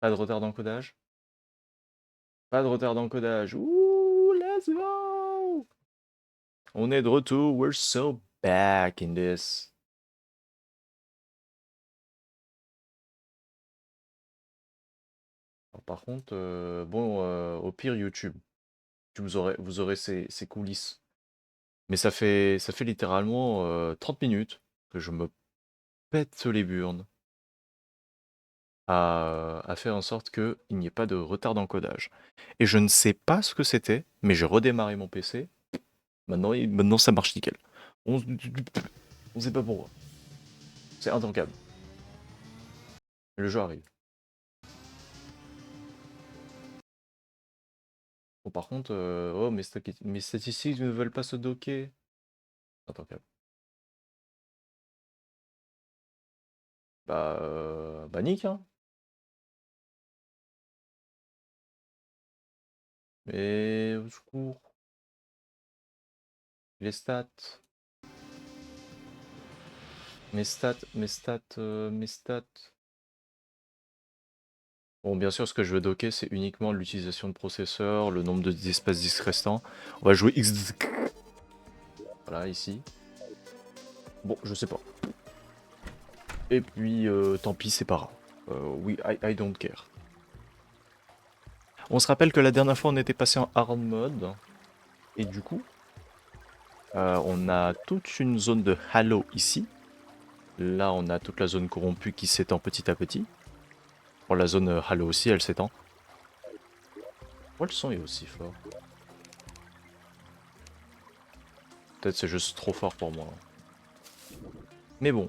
Pas de retard d'encodage. Pas de retard d'encodage. Ouh, let's go! On est de retour. We're so back in this. Alors, par contre, au pire YouTube, vous aurez ces coulisses. Mais ça fait littéralement 30 minutes que je me pète les burnes à faire en sorte qu'il n'y ait pas de retard d'encodage. Et je ne sais pas ce que c'était, mais j'ai redémarré mon PC. Maintenant ça marche nickel. On ne sait pas pourquoi. C'est intankable. Le jeu arrive. Bon, par contre, oh, mes statistiques ne veulent pas se docker. Intankable. Bah nique, hein. Mais au secours. Les stats. Mes stats. Bon, bien sûr, ce que je veux docker, c'est uniquement l'utilisation de processeur, le nombre d'espaces disques restants. On va jouer X. Voilà, ici. Bon, je sais pas. Et puis, tant pis, c'est pas grave. Oui, I don't care. On se rappelle que la dernière fois, on était passé en hard mode. Et du coup, on a toute une zone de Halo ici. Là, on a toute la zone corrompue qui s'étend petit à petit. Pour la zone Halo aussi, elle s'étend. Pourquoi le son est aussi fort? Peut-être c'est juste trop fort pour moi. Mais bon,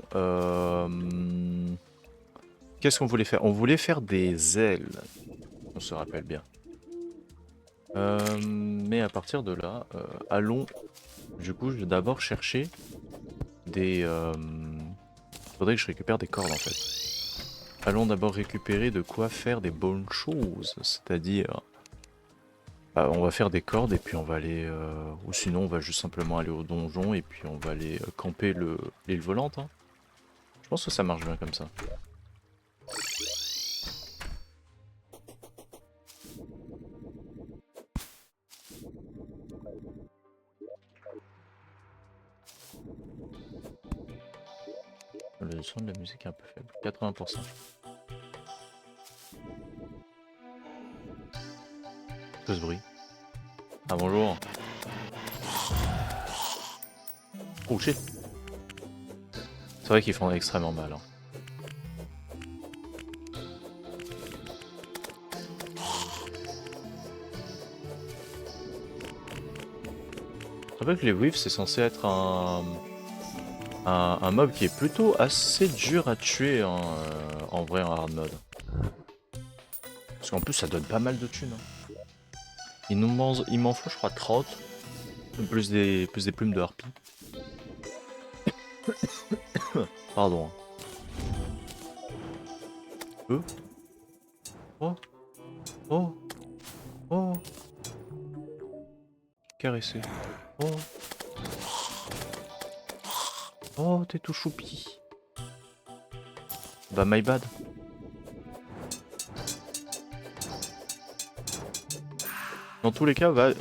qu'est-ce qu'on voulait faire? On voulait faire des ailes. On se rappelle bien. Mais à partir de là, allons... Du coup, je vais d'abord chercher des... Faudrait que je récupère des cordes en fait. Allons d'abord récupérer de quoi faire des bonnes choses. C'est-à-dire... on va faire des cordes et puis on va aller... Ou sinon on va juste simplement aller au donjon et puis on va aller camper l'île volante. Hein. Je pense que ça marche bien comme ça. Le son de la musique est un peu faible. 80%. Que ce bruit. Ah bonjour. Oh shit. C'est vrai qu'ils font extrêmement mal. Hein. Je rappelle que les Weaves c'est censé être un mob qui est plutôt assez dur à tuer en vrai en hard mode. Parce qu'en plus ça donne pas mal de thunes. Hein. Il m'en faut je crois 30. Plus des plumes de harpie. Pardon. Hein. Oh. Oh. Oh. Caresser. Oh. Oh, t'es tout choupi. Bah, my bad. Dans tous les cas, là,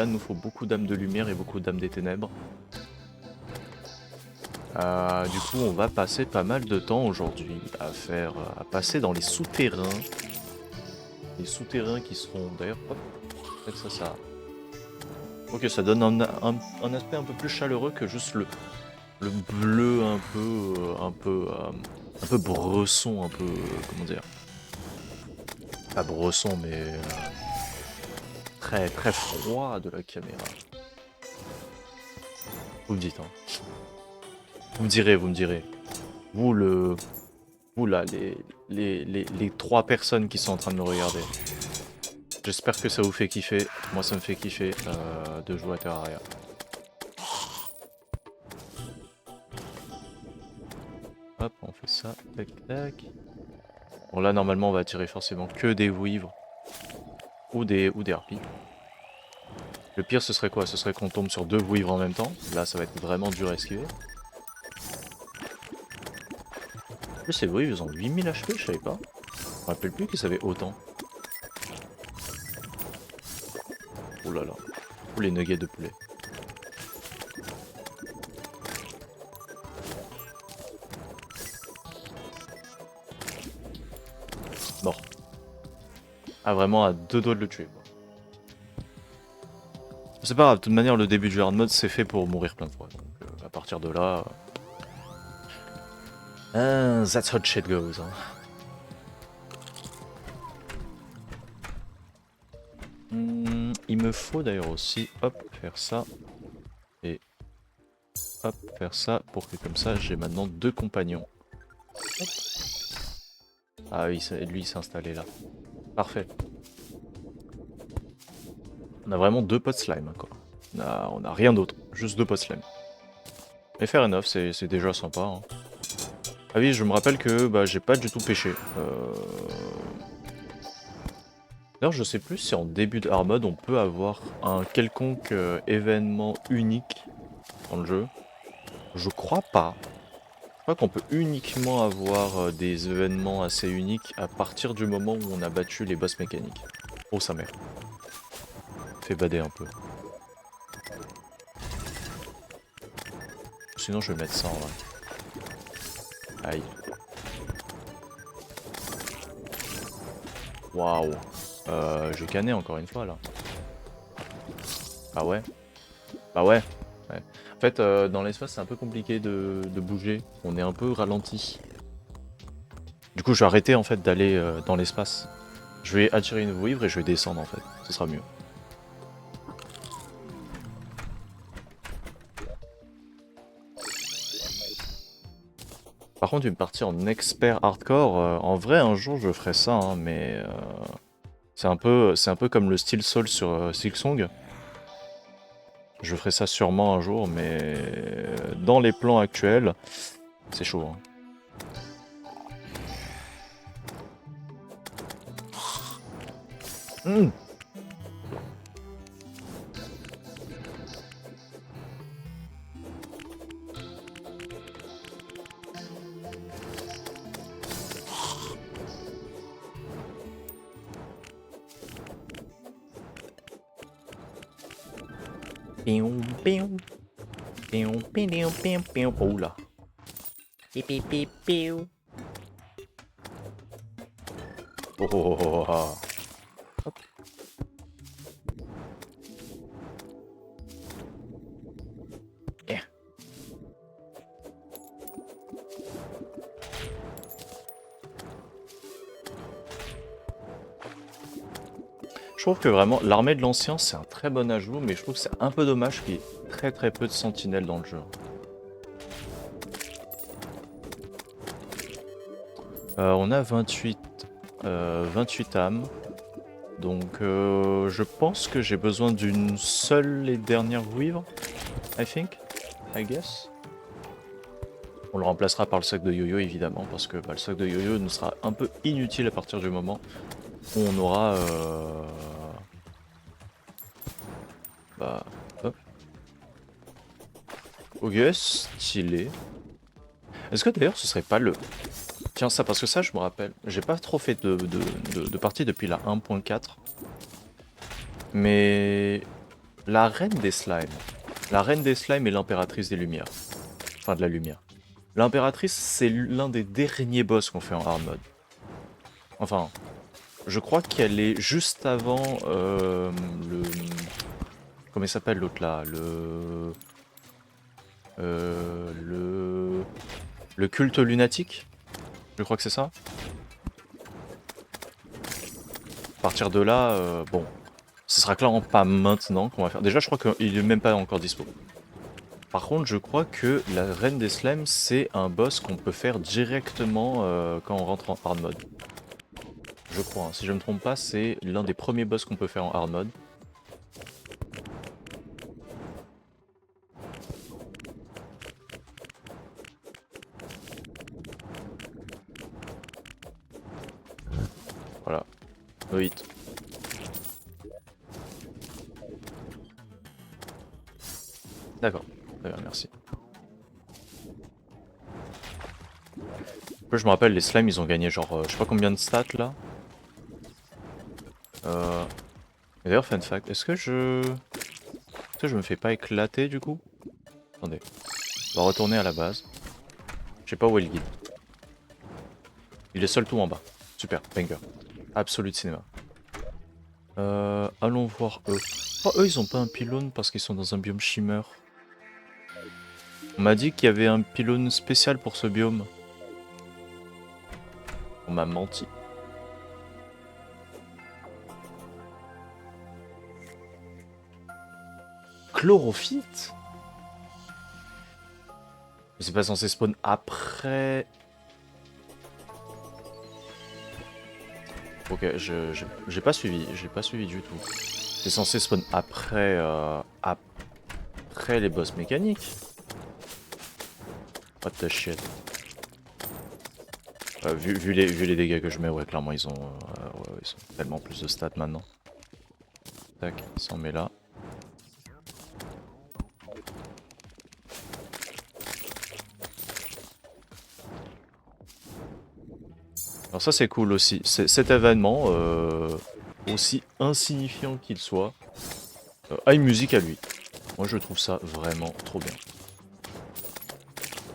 nous faut beaucoup d'âmes de lumière et beaucoup d'âmes des ténèbres. Du coup, on va passer pas mal de temps aujourd'hui à passer dans les souterrains. Les souterrains qui seront d'ailleurs... Peut-être ça... Ok, ça donne un aspect un peu plus chaleureux que juste le bleu un peu bresson, un peu... comment dire? Pas bresson, mais... très très froid de la caméra. Vous me dites, hein. Vous me direz. Vous là, les 3 personnes qui sont en train de me regarder. J'espère que ça vous fait kiffer. Moi, ça me fait kiffer de jouer à Terraria. Hop, on fait ça. Tac, tac. Bon, là, normalement, on va attirer forcément que des vouivres. Ou des harpies. Le pire, ce serait quoi? Ce serait qu'on tombe sur 2 vouivres en même temps. Là, ça va être vraiment dur à esquiver. En plus, ces vouivres, ils ont 8000 HP, je savais pas. me rappelle plus qu'ils avaient autant. Oh là là. Oh les nuggets de poulet. Mort. Ah vraiment à 2 doigts de le tuer. Quoi. C'est pas grave, de toute manière le début du hard mode c'est fait pour mourir plein de fois. Donc à partir de là... that's how shit goes. Hein. Il me faut d'ailleurs aussi, hop, faire ça. Et hop, faire ça pour que comme ça j'ai maintenant 2 compagnons. Hop. Ah oui, lui il s'est installé là. Parfait. On a vraiment 2 potes slime quoi. On a rien d'autre, juste 2 potes slime. Mais fair enough, c'est déjà sympa. Hein. Ah oui, je me rappelle que bah, j'ai pas du tout pêché. D'ailleurs, je sais plus si en début de hard mode on peut avoir un quelconque événement unique dans le jeu. Je crois pas. Je crois qu'on peut uniquement avoir des événements assez uniques à partir du moment où on a battu les boss mécaniques. Oh sa mère. Fait bader un peu. Sinon je vais mettre ça en vrai. Aïe. Waouh. J'ai canné encore une fois là. Bah ouais. Bah ouais. Ouais. En fait, dans l'espace, c'est un peu compliqué de bouger. On est un peu ralenti. Du coup, je vais arrêter en fait d'aller dans l'espace. Je vais attirer une vouivre et je vais descendre en fait. Ce sera mieux. Par contre, une partie en expert hardcore, en vrai, un jour, je ferai ça, hein, mais c'est un peu comme le style Soul sur Silksong. Je ferai ça sûrement un jour, mais dans les plans actuels, c'est chaud. Hein. Mmh. Oh là. Oh, oh, oh, oh. Hop. Yeah. Je trouve que vraiment l'armée de l'ancien c'est un très bon ajout, mais je trouve que c'est un peu dommage qu'il y ait très peu de sentinelles dans le jeu. On a 28 âmes. Donc je pense que j'ai besoin d'une seule et dernière vouivre. I guess. On le remplacera par le sac de yo-yo évidemment, parce que bah, le sac de yo-yo nous sera un peu inutile à partir du moment où on aura... Bah... Hop. Ok, stylé. Est-ce que d'ailleurs ce serait pas le... Tiens ça, parce que ça je me rappelle, j'ai pas trop fait de partie depuis la 1.4. Mais... La reine des slimes. La reine des slimes est l'impératrice des lumières. Enfin de la lumière. L'impératrice c'est l'un des derniers boss qu'on fait en hard mode. Enfin... Je crois qu'elle est juste avant le... Comment il s'appelle l'autre là? Le culte lunatique? Je crois que c'est ça. À partir de là, bon, ce sera clairement pas maintenant qu'on va faire. Déjà, je crois qu'il est même pas encore dispo. Par contre, je crois que la reine des slimes, c'est un boss qu'on peut faire directement quand on rentre en hard mode. Je crois, hein. Si je me trompe pas, c'est l'un des premiers boss qu'on peut faire en hard mode. Voilà. No hit. D'accord. Très bien, merci. Après, je me rappelle, les slimes, ils ont gagné genre, je sais pas combien de stats là. Et d'ailleurs, fun fact, est-ce que je me fais pas éclater du coup? Attendez, on va retourner à la base. Je sais pas où est le guide. Il est seul tout en bas. Super, banger. Absolu de cinéma. Allons voir eux. Oh, eux, ils ont pas un pylône parce qu'ils sont dans un biome shimmer. On m'a dit qu'il y avait un pylône spécial pour ce biome. On m'a menti. Chlorophyte? Mais c'est pas censé spawn après. Ok, j'ai pas suivi du tout. C'est censé spawn après les boss mécaniques. What the shit. Vu les dégâts que je mets, ouais, clairement ils ont tellement plus de stats maintenant. Tac, il s'en met là. Alors ça c'est cool aussi. Cet événement, aussi insignifiant qu'il soit, a une musique à lui. Moi je trouve ça vraiment trop bien.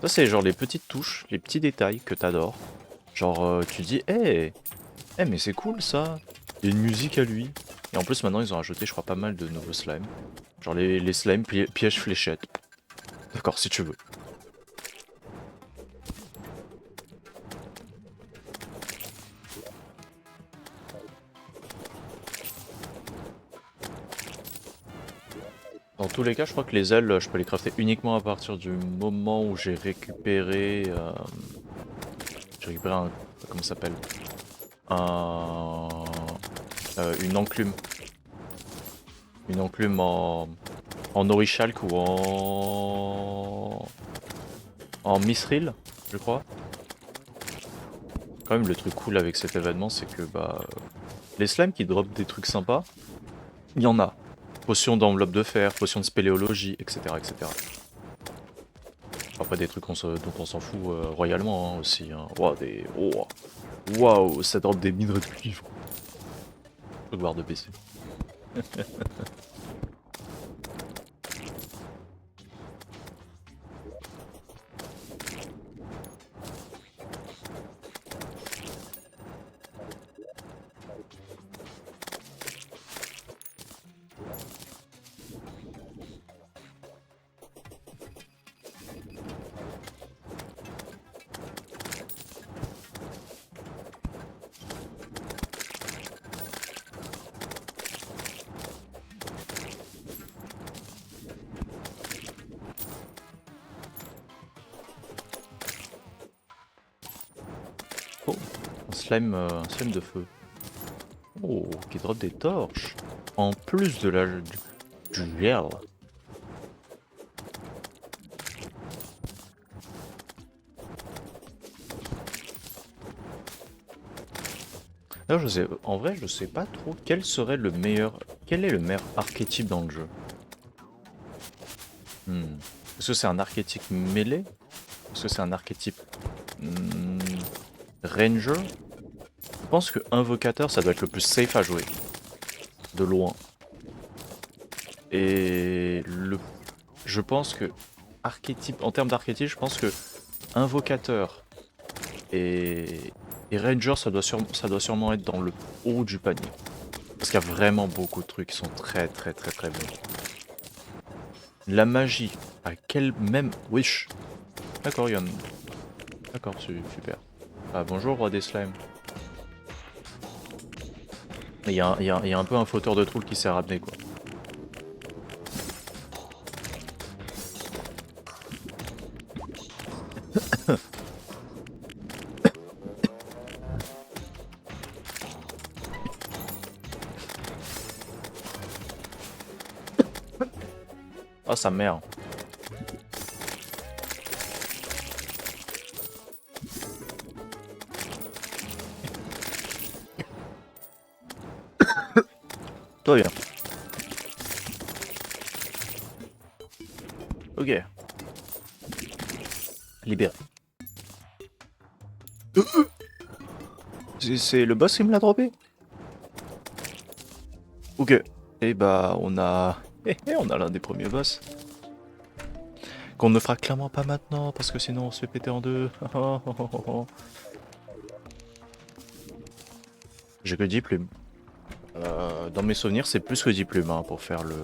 Ça c'est genre les petites touches, les petits détails que t'adores. Genre tu dis, mais c'est cool ça. Il y a une musique à lui. Et en plus maintenant ils ont rajouté je crois pas mal de nouveaux slimes. Genre les slimes pièges fléchettes. D'accord si tu veux. Dans tous les cas, je crois que les ailes, je peux les crafter uniquement à partir du moment où j'ai récupéré... comment ça s'appelle? Une enclume. Une enclume en Orichalk ou en Mithril, je crois. Quand même, le truc cool avec cet événement, c'est que les slimes qui dropent des trucs sympas, il y en a. Potion d'enveloppe de fer, potion de spéléologie, etc. etc. Après des trucs dont on s'en fout royalement hein, aussi. Hein. Wow, Waouh, ça drop des minerais de cuivre. Faut voir de PC. Oh, un slime de feu. Oh, qui drop des torches. En plus de du gel. Alors en vrai, je sais pas trop quel est le meilleur archétype dans le jeu. Est-ce que c'est un archétype mêlé? Est-ce que c'est un archétype ranger? Je pense que invocateur, ça doit être le plus safe à jouer. De loin. Et je pense que en termes d'archétype, je pense que invocateur et ranger, ça doit sûrement être dans le haut du panier. Parce qu'il y a vraiment beaucoup de trucs qui sont très très très très bons. La magie, à quel même... Wish. D'accord, Yann. D'accord, super. Ah, bonjour, roi des slimes. Il y a un peu un fauteur de trouble qui s'est ramené, quoi. Oh, sa mère. Toi, viens. Ok. Libéré. C'est le boss qui me l'a droppé? Ok. Et bah on a... on a l'un des premiers boss. Qu'on ne fera clairement pas maintenant, parce que sinon on se fait péter en deux. J'ai que 10 plumes. Dans mes souvenirs, c'est plus que 10 plumes hein, pour faire le...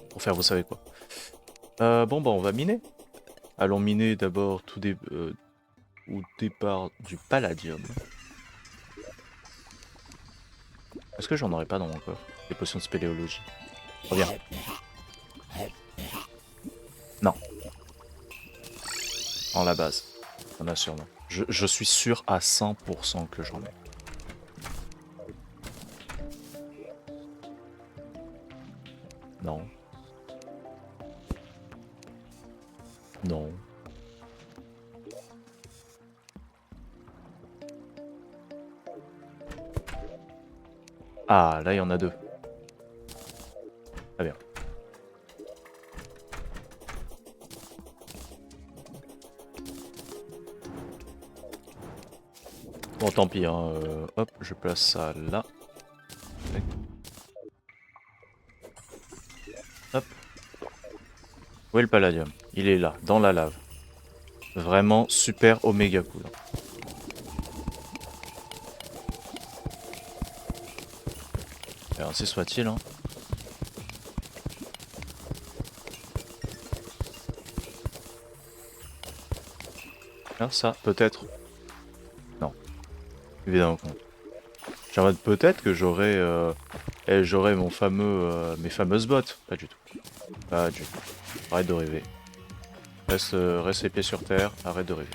Pour faire vous savez quoi. Bon bah on va miner. Allons miner d'abord au départ du palladium. Est-ce que j'en aurais pas dans mon coffre? Des potions de spéléologie. Reviens. Non. En la base. On a sûrement. Je suis sûr à 100% que j'en ai. Non. Non. Ah, là il y en a deux. Très bien. Bon, tant pis, hein. Hop, je place ça là. Hop. Où est le palladium? Il est là, dans la lave. Vraiment super oméga cool. Et ainsi soit-il, hein. Ah, ça, peut-être. Non. Évidemment que non. J'ai en mode peut-être que j'aurai mon fameux, mes fameuses bottes. Pas du tout. Pas du tout. Arrête de rêver. Reste les pieds sur terre, arrête de rêver.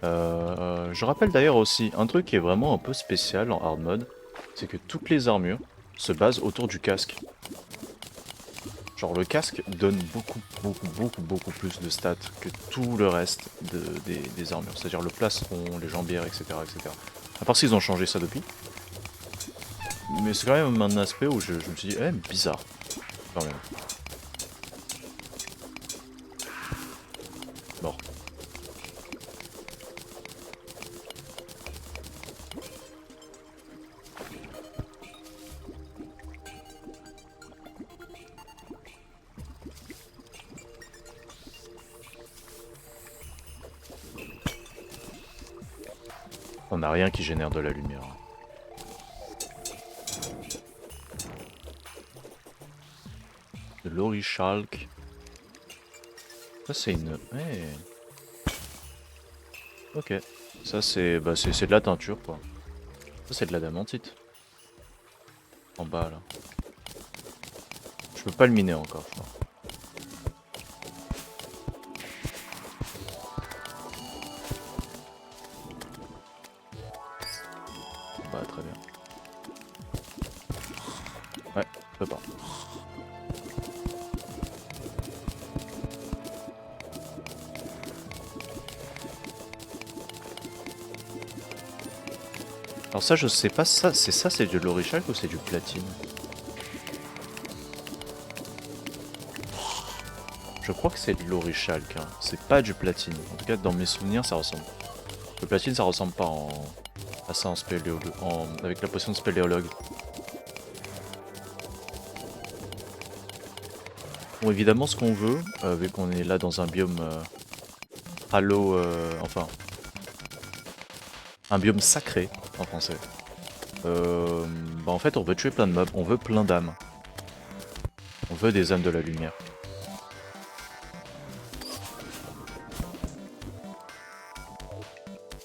Je rappelle d'ailleurs aussi un truc qui est vraiment un peu spécial en hard mode, c'est que toutes les armures se basent autour du casque. Genre le casque donne beaucoup plus de stats que tout le reste des armures. C'est-à-dire le plastron, les jambières, etc. etc. À part s'ils ont changé ça depuis. Mais c'est quand même un aspect où je me suis dit, bizarre. Quand même. Bon. On n'a rien qui génère de la lumière. De l'orichalque. Ça c'est une... Hey. Ok. Ça c'est c'est de la teinture quoi. Ça c'est de la damantite. En bas là. Je peux pas le miner encore je crois. Bah très bien. Ouais, je peux pas. Alors ça je sais pas, ça c'est de l'orichalque ou c'est du platine? Je crois que c'est de l'orichalque, hein. C'est pas du platine. En tout cas dans mes souvenirs ça ressemble. Le platine ça ressemble pas à ça en avec la potion de spéléologue. Bon évidemment ce qu'on veut, vu qu'on est là dans un biome halo, enfin un biome sacré en français. Bah en fait on veut tuer plein de mobs, on veut plein d'âmes. On veut des âmes de la lumière.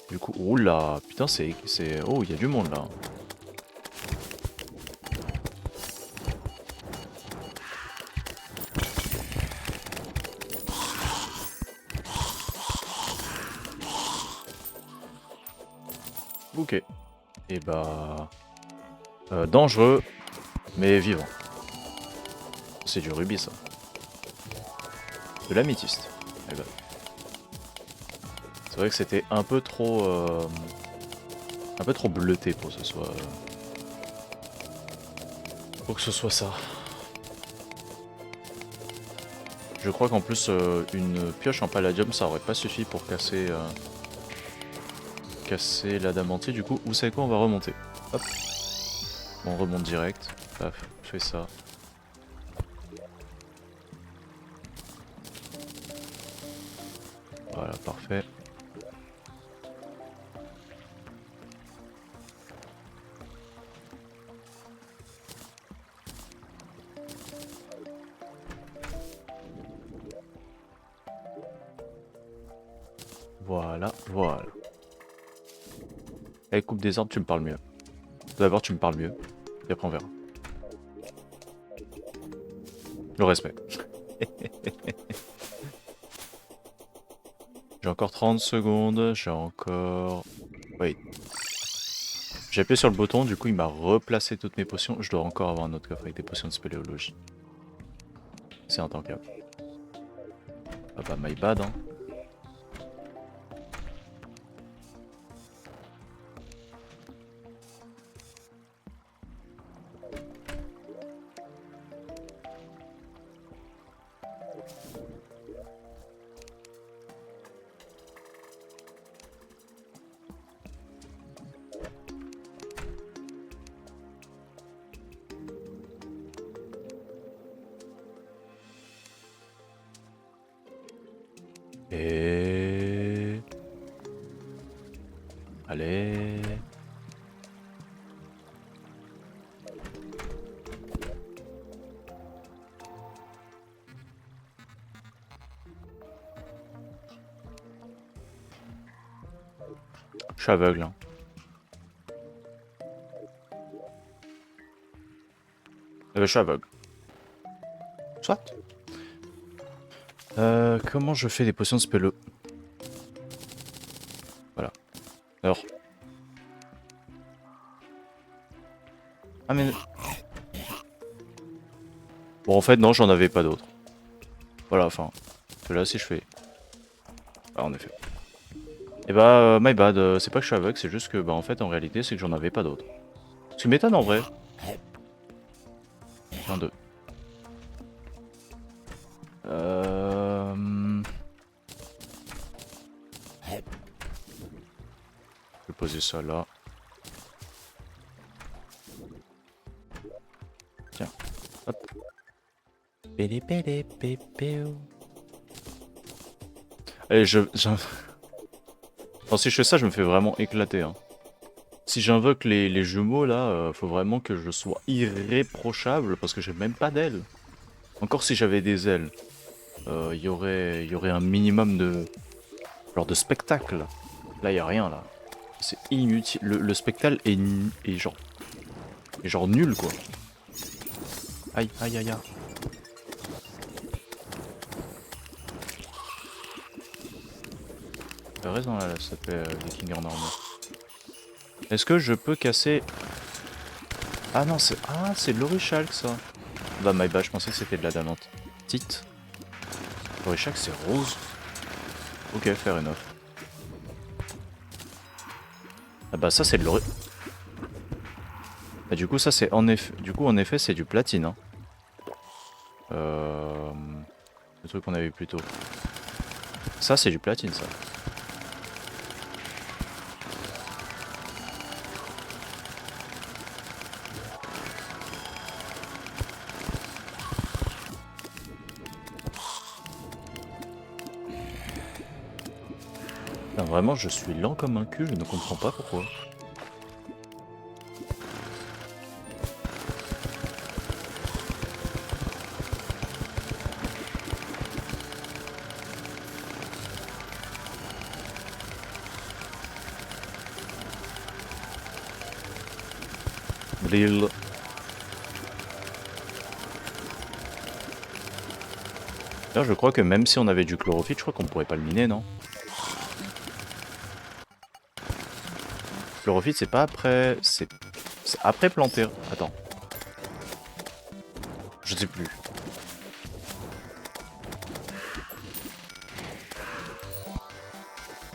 Du coup, oula, putain c'est... Oh, il y a du monde là. Ok. Et bah... dangereux, mais vivant. C'est du rubis ça. De l'améthyste. Eh ben. C'est vrai que c'était un peu trop bleuté pour que ce soit... Faut que ce soit ça. Je crois qu'en plus, une pioche en palladium, ça aurait pas suffi pour casser, casser l'adamantier. Du coup, vous savez quoi, on va remonter. Hop. On remonte direct. Paf, on fait ça. Voilà, parfait. Voilà, voilà. Allez, coupe des arbres, tu me parles mieux. D'abord, tu me parles mieux. Et après, on verra. Le respect. J'ai encore 30 secondes. J'ai encore... Oui. J'ai appuyé sur le bouton, du coup, il m'a replacé toutes mes potions. Je dois encore avoir un autre coffre avec des potions de spéléologie. C'est intankable. Ah bah, my bad, hein. Et... Allez... Je suis aveugle, hein. Je suis aveugle. Soit. Comment je fais des potions de spélo? Voilà. Alors. Ah mais... Bon, en fait, non, j'en avais pas d'autres. Voilà, enfin... Là, si je fais... Ah, en effet. Et bah, my bad, c'est pas que je suis aveugle, c'est juste que, bah, en fait, en réalité, c'est que j'en avais pas d'autres. Ce qui m'étonne, en vrai. 22. Je vais poser ça là. Tiens. Hop. Allez, Non, si je fais ça, je me fais vraiment éclater. Hein. Si j'invoque les jumeaux, là, faut vraiment que je sois irréprochable parce que j'ai même pas d'ailes. Encore si j'avais des ailes, il y aurait un minimum de... genre de spectacle. Là, il y a rien, là. C'est inutile. Le spectacle est genre nul, quoi. Aïe, aïe, aïe, aïe. T'as raison, là, ça s'appelle Viking en armure. Est-ce que je peux casser... Ah non, c'est... Ah, c'est de l'orichalque, ça. Bah, my bad, je pensais que c'était de la damante. Petite. L'orichalque, c'est rose. Ok, fair enough. Ah bah, ça, c'est de l'ori... Bah, du coup, ça, c'est en effet... Du coup, en effet, c'est du platine, hein. Le truc qu'on avait plus tôt. Ça, c'est du platine, ça. Putain, vraiment, je suis lent comme un cul, je ne comprends pas pourquoi. Blil. D'ailleurs, je crois que même si on avait du chlorophyte, je crois qu'on pourrait pas le miner, non? Chlorophyte, c'est pas après... C'est après planter. Attends. Je sais plus.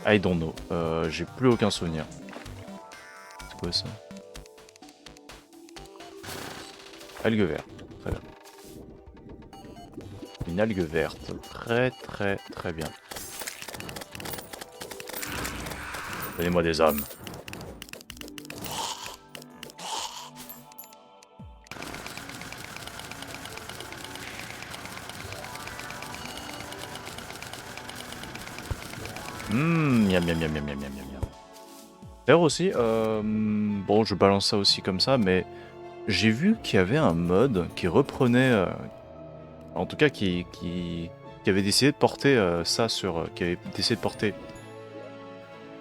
I don't know. J'ai plus aucun souvenir. C'est quoi ça? Algue verte. Très bien. Une algue verte. Très bien. Donnez-moi des hommes. Miam. D'ailleurs aussi, bon je balance ça aussi comme ça, mais j'ai vu qu'il y avait un mode qui reprenait, en tout cas qui avait décidé de porter ça sur, qui avait décidé de porter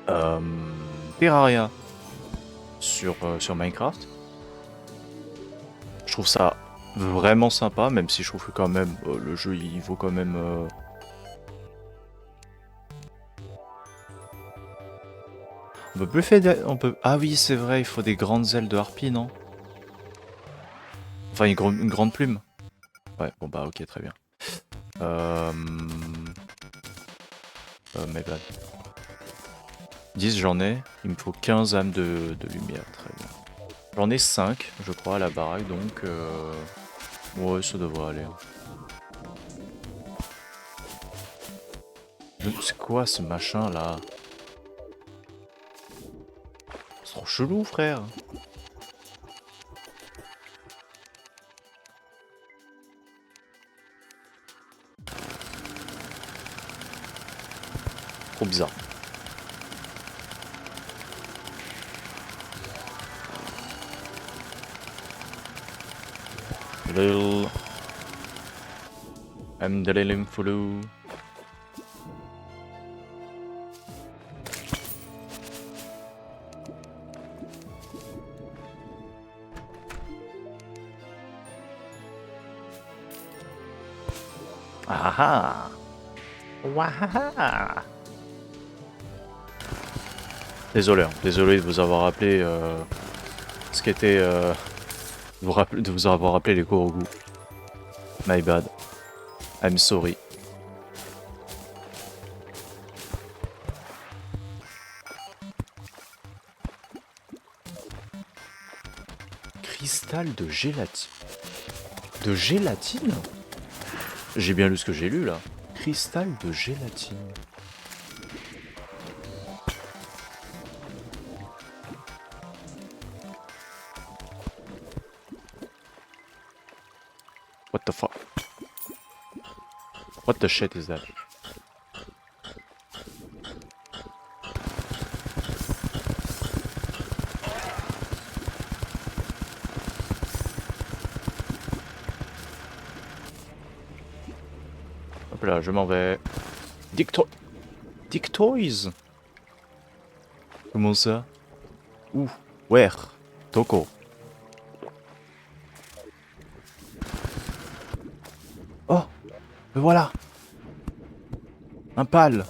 euh, Terraria sur Minecraft. Je trouve ça vraiment sympa, même si je trouve que quand même le jeu il vaut quand même. On peut plus faire on peut. Ah oui c'est vrai, il faut des grandes ailes de harpie, non? Enfin une grande plume. Ouais bon bah ok très bien. My bad. 10 j'en ai, il me faut 15 âmes de lumière, très bien. J'en ai 5 je crois à la baraque donc ouais ça devrait aller. C'est quoi ce machin là? C'est trop chelou frère. Trop bizarre. Lil. I'm the little flu. Ah ah. Wahaha. Désolé, hein. Désolé de vous avoir rappelé ce qu'était de vous avoir rappelé les Korogu. My bad. I'm sorry. Cristal de gélatine. De gélatine? J'ai bien lu ce que j'ai lu là. Cristal de gélatine. What the fuck? What the shit is that? Hop là, je m'en vais. Dick Toys? Comment ça? Où? Where? Toko. Oh! Me voilà! Un pal!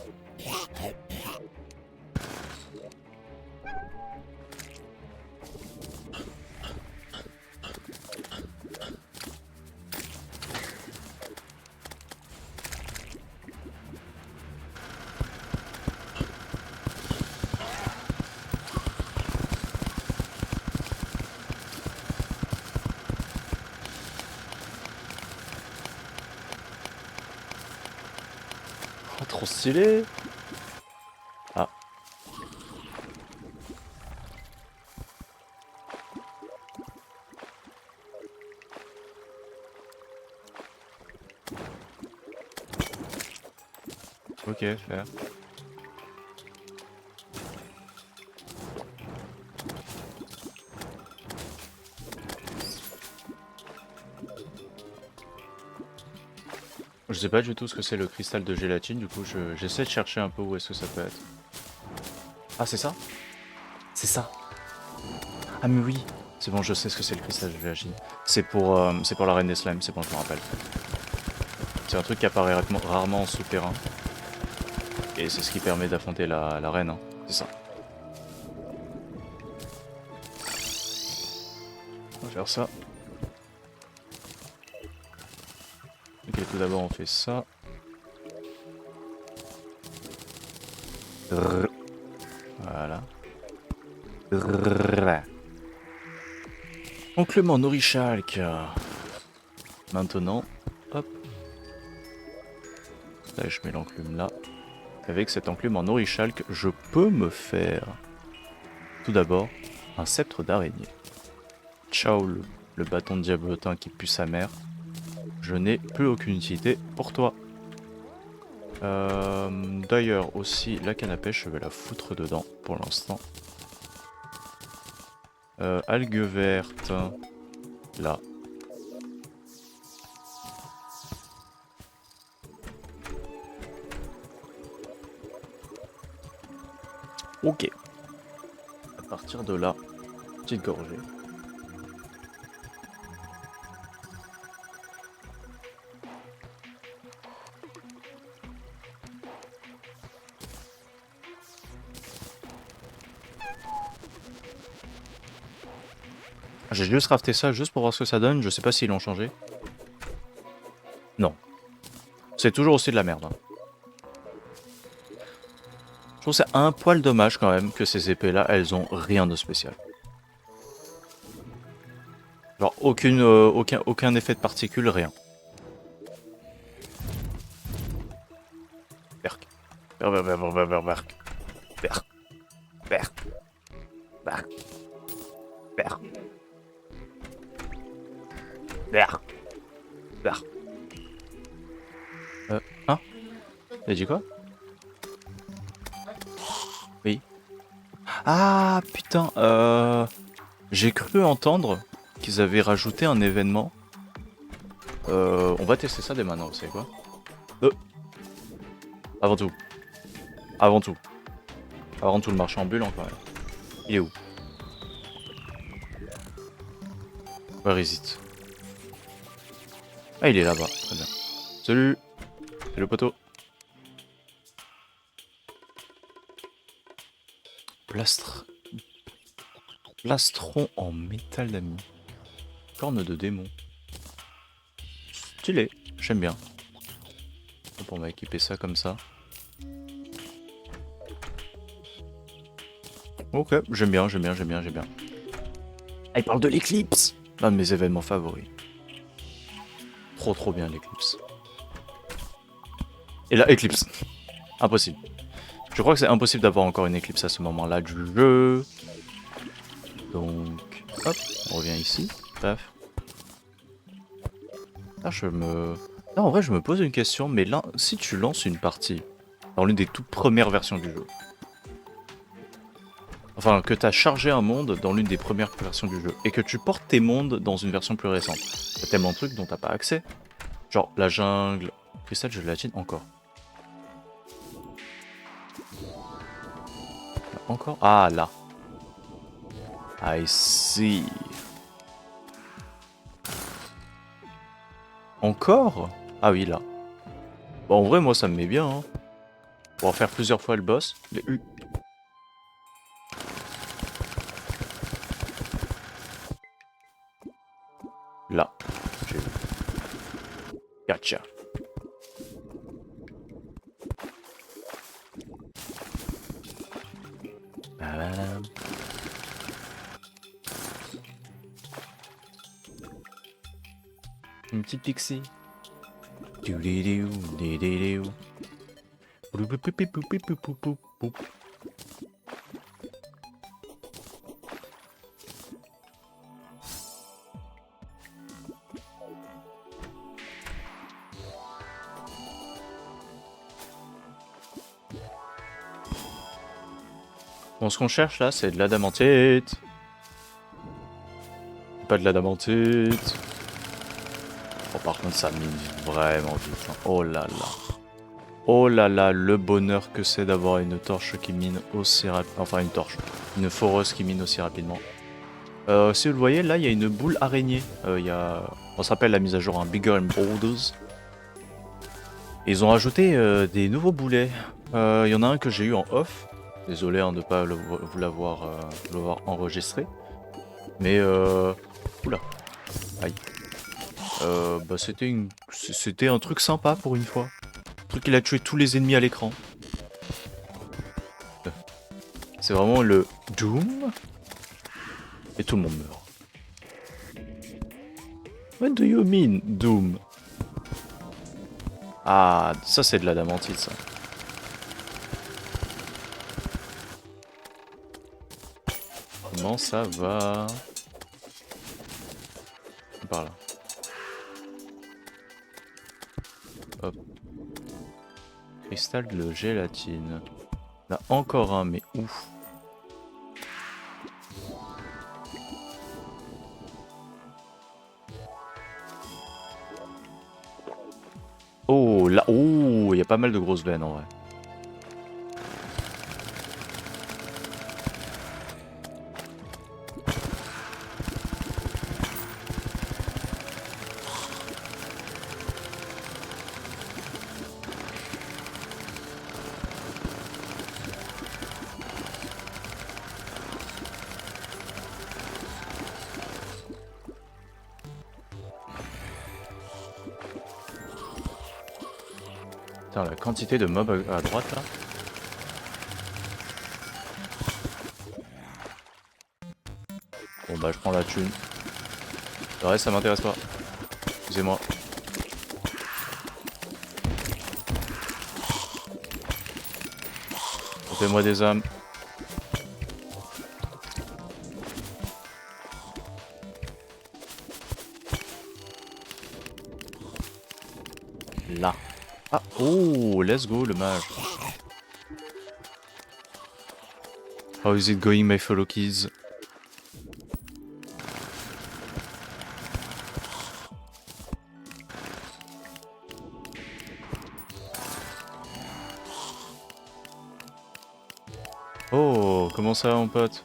Oh, trop stylé! Ah. Ok, faire. Je sais pas du tout ce que c'est le cristal de gélatine, du coup j'essaie de chercher un peu où est-ce que ça peut être. Ah c'est ça? C'est ça. Ah mais oui, c'est bon, je sais ce que c'est le cristal de gélatine. C'est pour la reine des slimes, c'est bon, je me rappelle. C'est un truc qui apparaît rarement en souterrain. Et c'est ce qui permet d'affronter la reine, hein. C'est ça. On va faire ça. Ok, tout d'abord on fait ça. Voilà. Enclume en orichalque. Maintenant, hop. Là, je mets l'enclume là. Avec cette enclume en orichalque, je peux me faire tout d'abord un sceptre d'araignée. Ciao le bâton de diablotin qui pue sa mère. Je n'ai plus aucune utilité pour toi. D'ailleurs aussi la canne à pêche, je vais la foutre dedans pour l'instant. Algues vertes, là. Ok. À partir de là, petite gorgée. J'ai juste rafté ça juste pour voir ce que ça donne, je sais pas s'ils l'ont changé. Non. C'est toujours aussi de la merde. Hein. Je trouve c'est un poil dommage quand même que ces épées là, elles ont rien de spécial. Genre aucun effet de particules, rien. Berk. Berk. Berk. Berk. Berk. Berk. Berk. Berk. Hein? Il a dit quoi? Oui. Ah putain, j'ai cru entendre qu'ils avaient rajouté un événement. On va tester ça dès maintenant, vous savez quoi? Avant tout. Avant tout. Avant tout le marché ambulant quand même. Il est où? Where is it? Ah il est là-bas, très bien. Salut! C'est le poteau. Plastron en métal d'ami. Corne de démon. Stylé, j'aime bien. Hop, on va équiper ça comme ça. Ok, j'aime bien. Ah, il parle de l'éclipse! L'un de mes événements favoris. Trop bien l'éclipse. Et là, éclipse. Impossible. Je crois que c'est impossible d'avoir encore une éclipse à ce moment-là du jeu. Donc, hop, on revient ici. Paf. Là, là, en vrai, je me pose une question, mais là, si tu lances une partie dans l'une des toutes premières versions du jeu, enfin, que tu as chargé un monde dans l'une des premières versions du jeu, et que tu portes tes mondes dans une version plus récente, il y a tellement de trucs dont t'as pas accès. Genre, la jungle, cristal, gélatine, encore. Encore? Ah, là. I see. Encore? Ah oui, là. Bon, en vrai, moi, ça me met bien. Hein. Pour en faire plusieurs fois le boss. Les U. Là. J'ai vu. Gotcha. Une petite pixie. Bon, ce qu'on cherche là, c'est de l'adamantite. Pas de l'adamantite. Oh, par contre, ça mine vraiment vite. Hein. Oh là là. Oh là là, le bonheur que c'est d'avoir une torche qui mine aussi rapidement. Enfin, une torche. Une foreuse qui mine aussi rapidement. Si vous le voyez, là, il y a une boule araignée. On se rappelle la mise à jour, hein, Bigger and Boulders. Ils ont rajouté des nouveaux boulets. Il y en a un que j'ai eu en off. Désolé hein, de ne pas vous l'avoir enregistré. Mais oula. Aïe. Bah c'était un truc sympa pour une fois. Un truc qui a tué tous les ennemis à l'écran. C'est vraiment le Doom. Et tout le monde meurt. What do you mean, Doom? Ah, ça c'est de l'adamantite, ça. Comment ça va? Par là. Hop. Cristal de gélatine. Il y en a encore un, mais ouf. Oh, là, oh, il y a pas mal de grosses veines en vrai. Putain, la quantité de mobs à droite là. Bon bah je prends la thune. Le reste ça m'intéresse pas. Excusez-moi. Fais-moi des âmes. Là. Ah, oh, let's go le mage. How is it going, my fellow kids? Oh, comment ça, mon pote?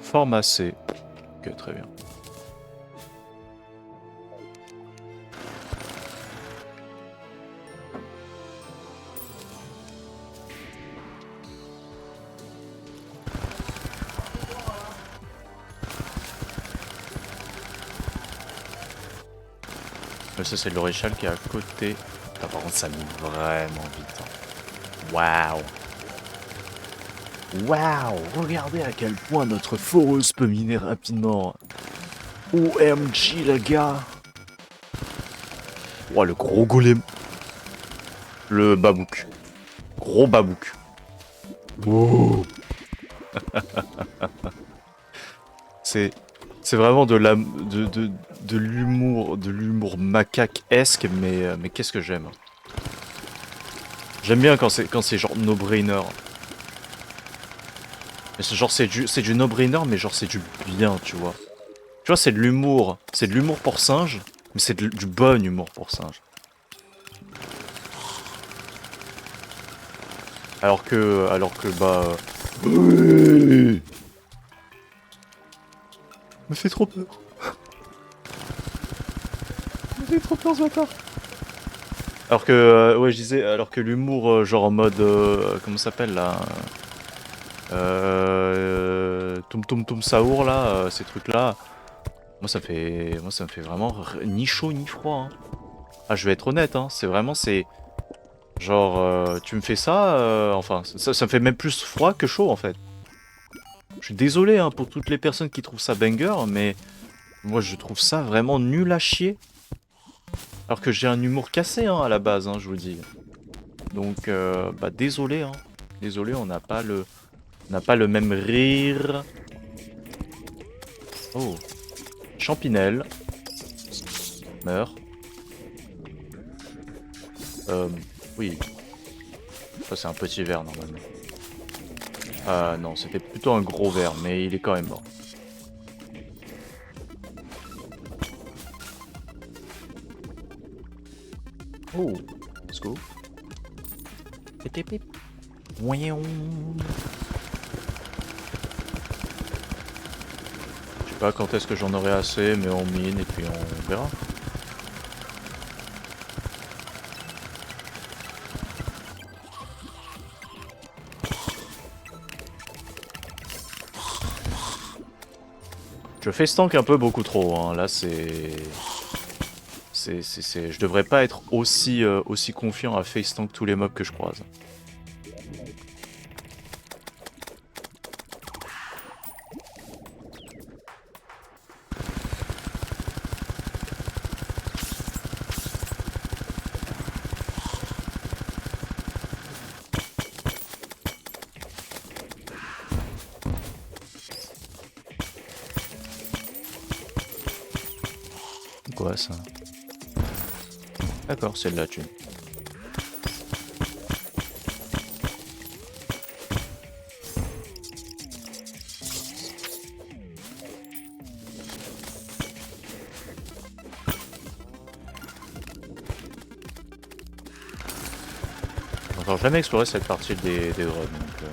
Forme AC. Ok, très bien. Ça c'est l'Oréchal qui est à côté. Ah, par contre ça mine vraiment vite. Hein. Waouh. Waouh. Regardez à quel point notre foreuse peut miner rapidement. OMG les gars. Ouah, le gros golem. Le babouk. Gros babouk. Oh. C'est vraiment de l'humour macaque-esque, mais qu'est-ce que j'aime. J'aime bien quand c'est genre no-brainer. Mais c'est genre c'est du no-brainer, mais genre c'est du bien, tu vois. Tu vois, c'est de l'humour pour singe, mais c'est du bon humour pour singe. Alors que bah oui, me fait trop peur. Me fait trop peur ce bâtard. Alors que ouais, je disais, alors que l'humour genre en mode comment ça s'appelle là, Toum Toum Toum Saour là, ces trucs là, moi ça me fait vraiment ni chaud ni froid. Hein. Ah, je vais être honnête, hein, c'est genre tu me fais ça, enfin ça me fait même plus froid que chaud en fait. Je suis désolé hein, pour toutes les personnes qui trouvent ça banger, mais moi je trouve ça vraiment nul à chier. Alors que j'ai un humour cassé hein, à la base, hein, je vous dis. Donc bah désolé, hein. Désolé, on n'a pas le même rire. Oh, Champinelle. Meurt. Oui. Ça c'est un petit ver normalement. Ah non, c'était plutôt un gros ver, mais il est quand même mort. Oh, let's go. Pip pip. Voyons. Je sais pas quand est-ce que j'en aurai assez, mais on mine et puis on verra. Je fais stank un peu beaucoup trop, hein. Là je devrais pas être aussi confiant à face tank tous les mobs que je croise. quoi ça? D'accord, c'est de la thune. J'ai encore jamais exploré cette partie des drones, donc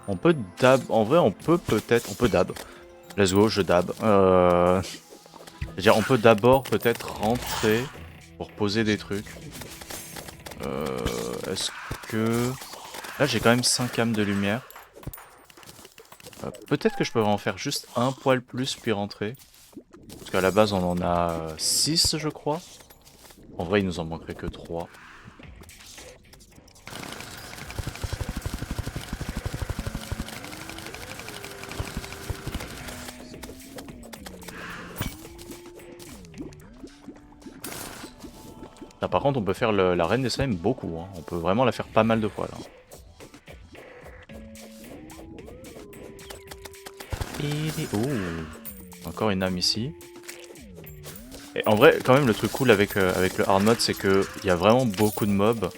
on peut dab, en vrai on peut peut-être, on peut dab. Let's go, je dab. C'est-à-dire on peut d'abord peut-être rentrer pour poser des trucs. Est-ce que... Là j'ai quand même 5 âmes de lumière. Peut-être que je peux en faire juste un poil plus puis rentrer. Parce qu'à la base on en a 6 je crois. En vrai il nous en manquerait que 3. Là, par contre on peut faire la reine des slimes beaucoup, hein. On peut vraiment la faire pas mal de fois là. Oh, encore une âme ici. Et en vrai, quand même, le truc cool avec le hard mode, c'est qu'il y a vraiment beaucoup de mobs,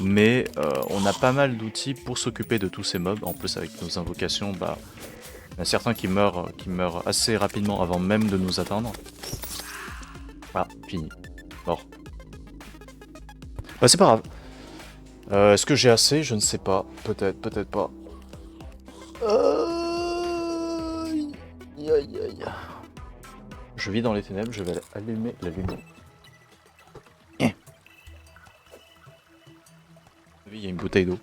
mais on a pas mal d'outils pour s'occuper de tous ces mobs. En plus, avec nos invocations, bah, il y en a certains qui meurent assez rapidement avant même de nous atteindre. Ah, fini. Mort. Bah, c'est pas grave. Est-ce que j'ai assez? Je ne sais pas. Peut-être, peut-être pas. Aïe, aïe, aïe. Je vis dans les ténèbres, je vais allumer la lumière. Il y a une bouteille d'eau.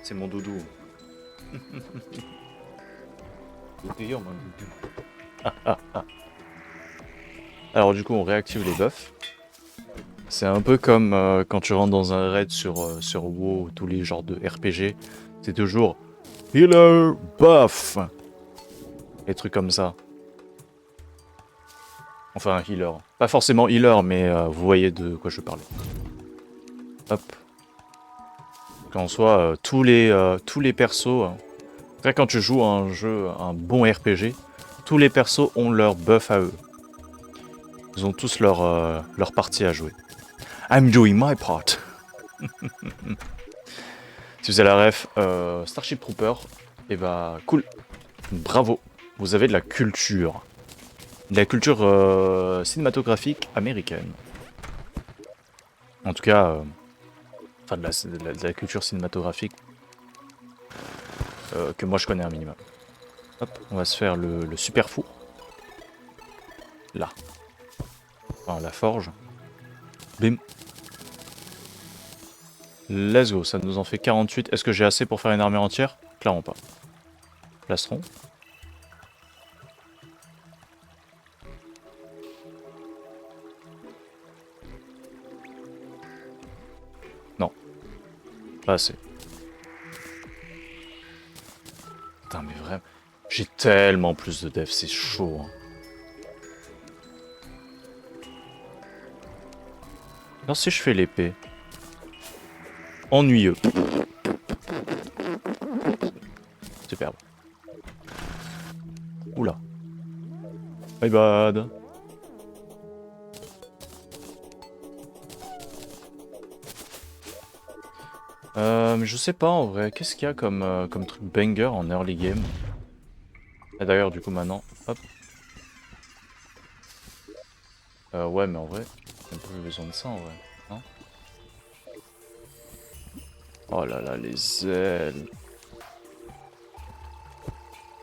C'est mon doudou. D'ailleurs, mon doudou. Alors du coup, on réactive les buffs. C'est un peu comme quand tu rentres dans un raid sur WoW, tous les genres de RPG. C'est toujours healer buff. Des trucs comme ça. Enfin, healer. Pas forcément healer, mais vous voyez de quoi je parlais. Hop. Qu'en soit, tous les persos. Quand tu joues à un jeu, un bon RPG, tous les persos ont leur buff à eux. Ils ont tous leur partie à jouer. I'm doing my part. Si vous avez la ref, Starship Trooper, et bah cool. Bravo. Vous avez de la culture. De la culture cinématographique américaine. En tout cas, enfin de la culture cinématographique que moi je connais un minimum. Hop, on va se faire le super four. Là. Enfin, la forge. Bim. Let's go, ça nous en fait 48. Est-ce que j'ai assez pour faire une armée entière? Clairement pas. Plastron. Non. Pas assez. Putain, mais vraiment. J'ai tellement plus de def, c'est chaud. Hein. Alors si je fais l'épée. Ennuyeux. Superbe. Oula. My bad. Je sais pas en vrai, qu'est-ce qu'il y a comme truc banger en early game? Et d'ailleurs du coup maintenant, hop. Ouais mais en vrai, on n'a plus besoin de ça en vrai, non? Oh là là, les ailes.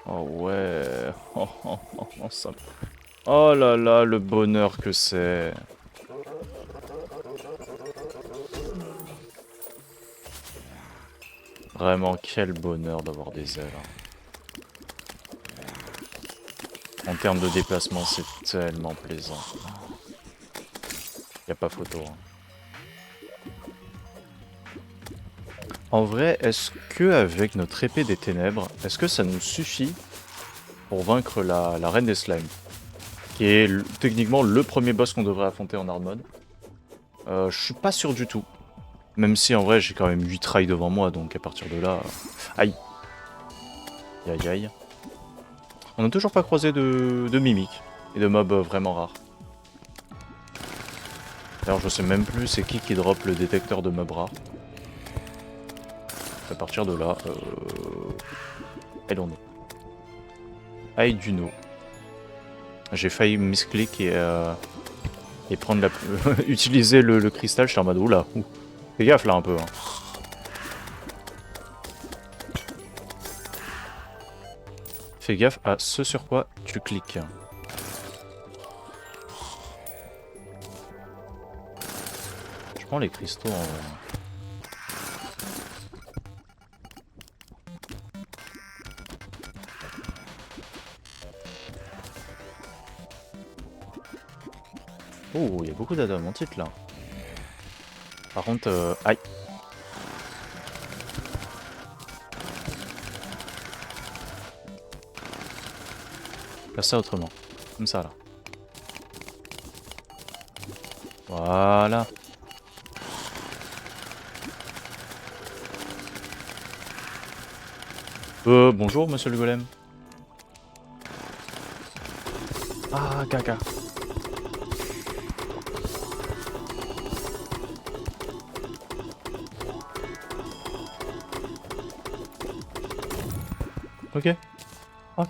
Oh ouais. Oh, oh, oh, oh, ça... oh là là, le bonheur que c'est. Vraiment, quel bonheur d'avoir des ailes. Hein. En termes de déplacement, c'est tellement plaisant. Y a pas photo. Hein. En vrai, est-ce que avec notre épée des ténèbres, est-ce que ça nous suffit pour vaincre la reine des slimes, qui est techniquement le premier boss qu'on devrait affronter en hard mode? Je suis pas sûr du tout. Même si en vrai j'ai quand même 8 trails devant moi, donc à partir de là... Aïe. Aïe aïe. On n'a toujours pas croisé de mimiques et de mobs vraiment rares. D'ailleurs je sais même plus c'est qui drop le détecteur de mobs rares. À partir de là... Elle en est. Aïe Duno. J'ai failli misclick et prendre la... utiliser le cristal, je suis en mode oula. Fais gaffe là un peu. Hein. Fais gaffe à ce sur quoi tu cliques. Je prends les cristaux en... Oh, il y a beaucoup d'adamantites là. Par contre, aïe. Faire ça autrement. Comme ça là. Voilà. Bonjour monsieur le golem. Ah, caca. Ok. Ok.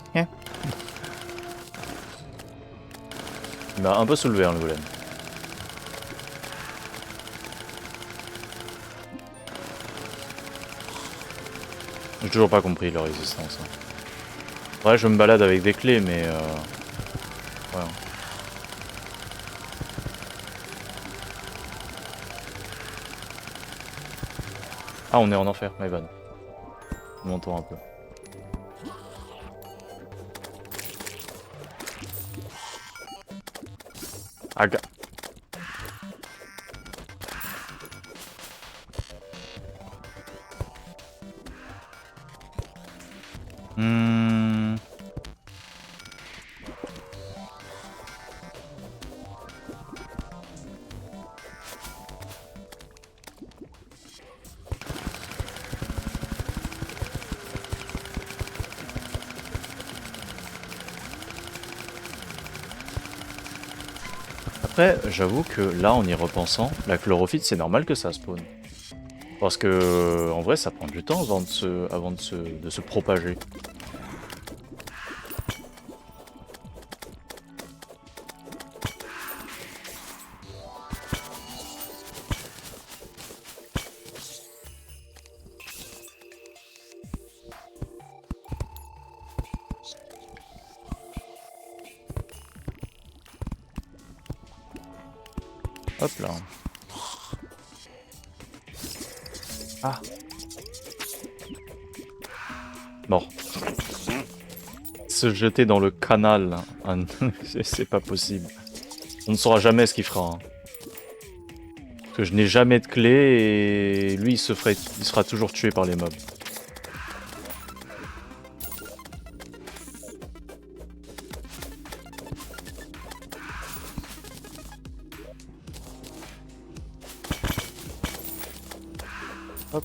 Il m'a un peu soulevé hein, le golem. J'ai toujours pas compris leur résistance. Hein. Ouais, je me balade avec des clés, mais... Ouais. Ah, on est en enfer, my bad. Montons un peu. Aga. Après, j'avoue que là, en y repensant, la chlorophyte, c'est normal que ça spawn. Parce que, en vrai, ça prend du temps avant de se propager. Hop là. Ah. Mort. Se jeter dans le canal, hein. C'est pas possible. On ne saura jamais ce qu'il fera. Hein. Parce que je n'ai jamais de clé et lui il sera toujours tué par les mobs. Hop.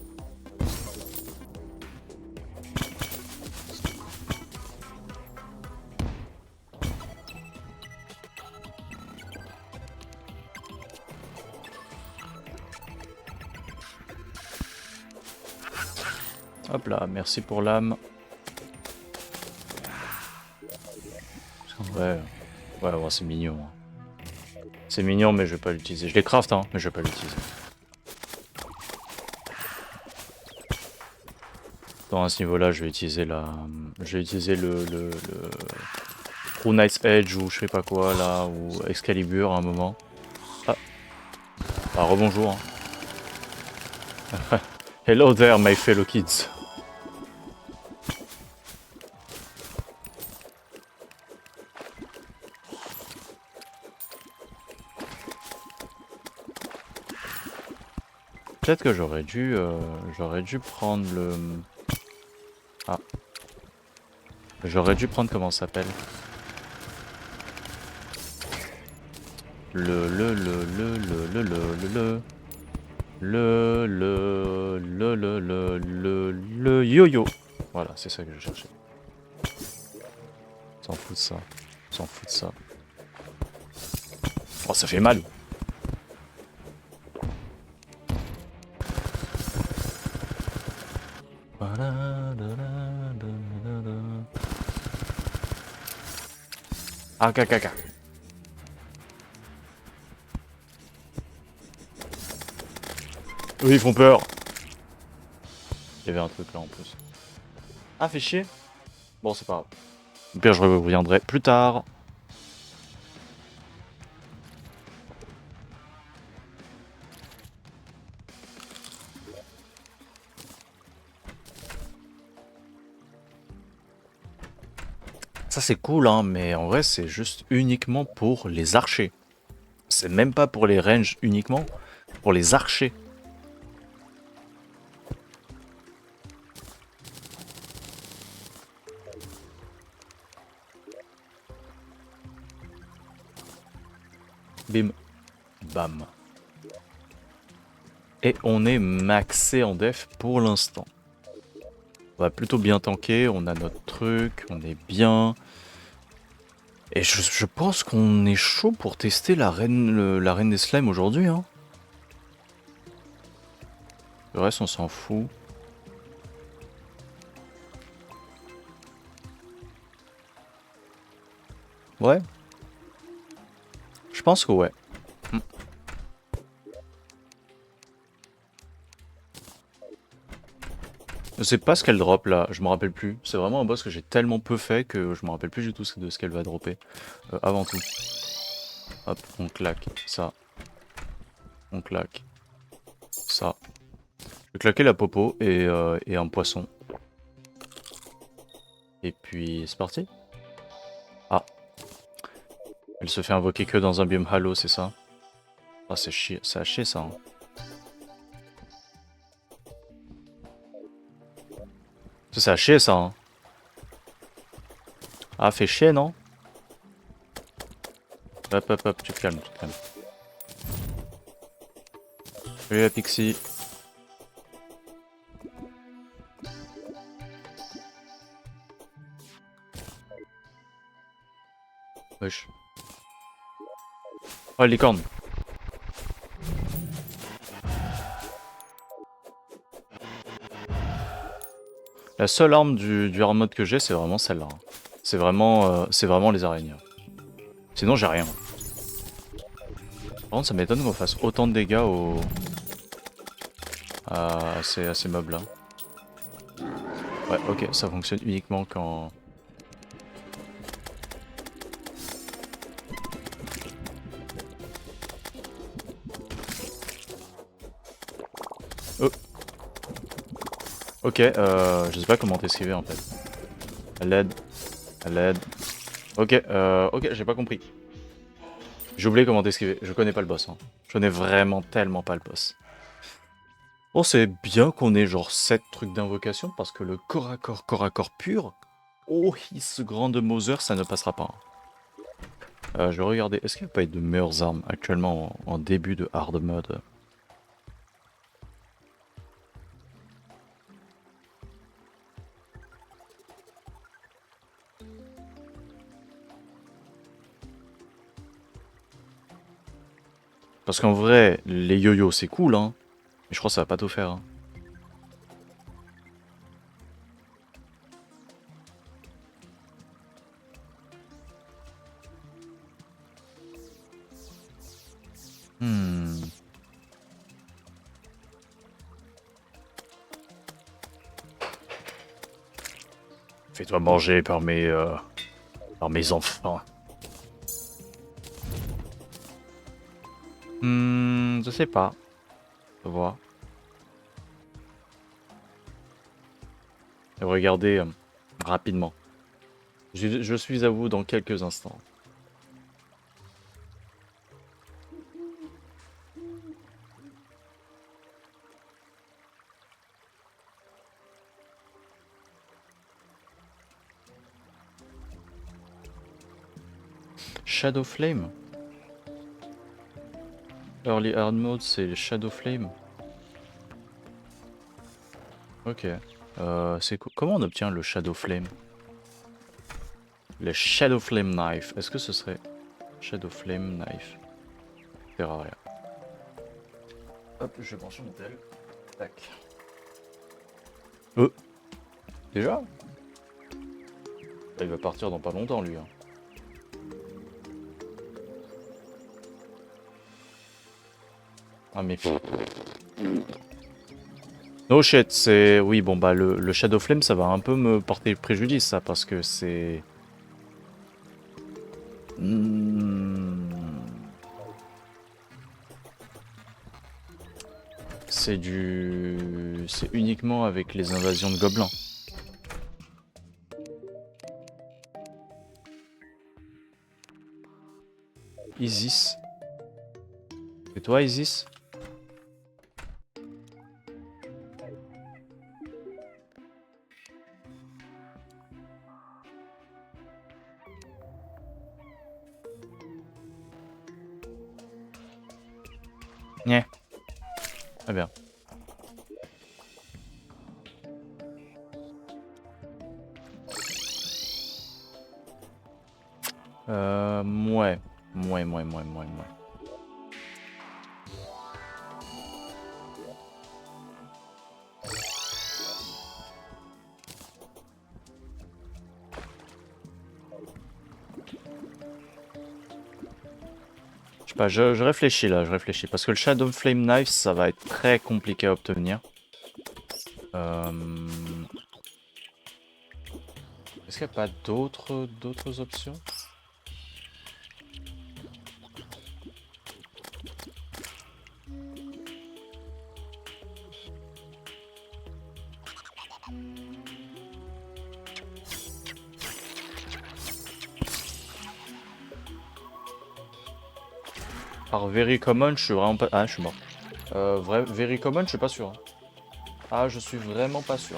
Hop là, merci pour l'âme. Ouais, ouais, c'est mignon. C'est mignon, mais je vais pas l'utiliser. Je les craft, hein, mais je vais pas l'utiliser. Dans à ce niveau-là, je vais utiliser le True Knight's Edge ou je sais pas quoi là, ou Excalibur à un moment. Ah, ah rebonjour. Hein. Hello there, my fellow kids. peut-être que j'aurais dû prendre le... Ah. J'aurais dû prendre comment ça s'appelle? Le yo-yo. Voilà, c'est ça que je cherchais. S'en fout de ça. S'en fout de ça. Oh, ça fait mal. Ah, caca. Oui, ils font peur. Il y avait un truc là en plus. Ah, fait chier. Bon, c'est pas grave. Au pire, je reviendrai plus tard. Ça, c'est cool, hein, mais en vrai, c'est juste uniquement pour les archers. C'est même pas pour les ranges uniquement, pour les archers. Bim. Bam. Et on est maxé en def pour l'instant. On va plutôt bien tanker, on a notre truc, on est bien. Et je pense qu'on est chaud pour tester la reine des slimes aujourd'hui. Hein. Le reste, on s'en fout. Ouais. Je pense que ouais. Je sais pas ce qu'elle drop là, je me rappelle plus. C'est vraiment un boss que j'ai tellement peu fait que je me rappelle plus du tout de ce qu'elle va dropper. Avant tout. Hop, on claque ça. On claque ça. Je vais claquer la popo et un poisson. Et puis c'est parti. Ah. Elle se fait invoquer que dans un biome halo, c'est ça? Ah, c'est chier, c'est à chier ça. Hein. C'est à chier ça. Hein. Ah, fait chier, non? Hop, tu te calmes, tu te calmes. Salut la Pixie. Wesh. Oh, licorne. La seule arme du hard mode que j'ai, c'est vraiment celle-là. Hein. C'est vraiment les araignées. Sinon, j'ai rien. Par contre, ça m'étonne qu'on fasse autant de dégâts à ces mobs là. Ouais, ok, ça fonctionne uniquement quand... Oh. Ok, je sais pas comment t'esquiver en fait. À l'aide. À l'aide. Ok, ok, j'ai pas compris. J'ai oublié comment t'esquiver. Je connais pas le boss. Hein. Je connais vraiment tellement pas le boss. Bon, c'est bien qu'on ait genre 7 trucs d'invocation parce que le corps à corps pur, oh, ce grand de Mother, ça ne passera pas. Je vais regarder, est-ce qu'il n'y a pas de meilleures armes actuellement en début de hard mode? Parce qu'en vrai, les yo-yo c'est cool, hein. Mais je crois que ça va pas tout faire. Hein. Hmm. Fais-toi manger par mes enfants. Je sais pas. On va voir. Regardez rapidement. Je suis à vous dans quelques instants. Shadow Flame. Early Hard Mode, c'est Shadow Flame. Ok. Comment on obtient le Shadow Flame? Le Shadow Flame Knife. Est-ce que ce serait Shadow Flame Knife? Terraria. Hop, je vais brancher mon tel. Tac. Déjà? Il va partir dans pas longtemps, lui. Hein. Ah mais... No shit, c'est... Oui, bon bah le Shadow Flame, ça va un peu me porter préjudice, ça, parce que c'est... C'est du... C'est uniquement avec les invasions de gobelins. Isis. Et toi, Isis? Yeah. Très bien. Ouais. Ouais. Je sais pas, je réfléchis là, je réfléchis. Parce que le Shadow Flame Knife, ça va être très compliqué à obtenir. Est-ce qu'il n'y a pas d'autres options? Par Very Common, je suis vraiment pas... Ah, je suis mort. Very Common, je suis pas sûr. Hein. Ah, je suis vraiment pas sûr.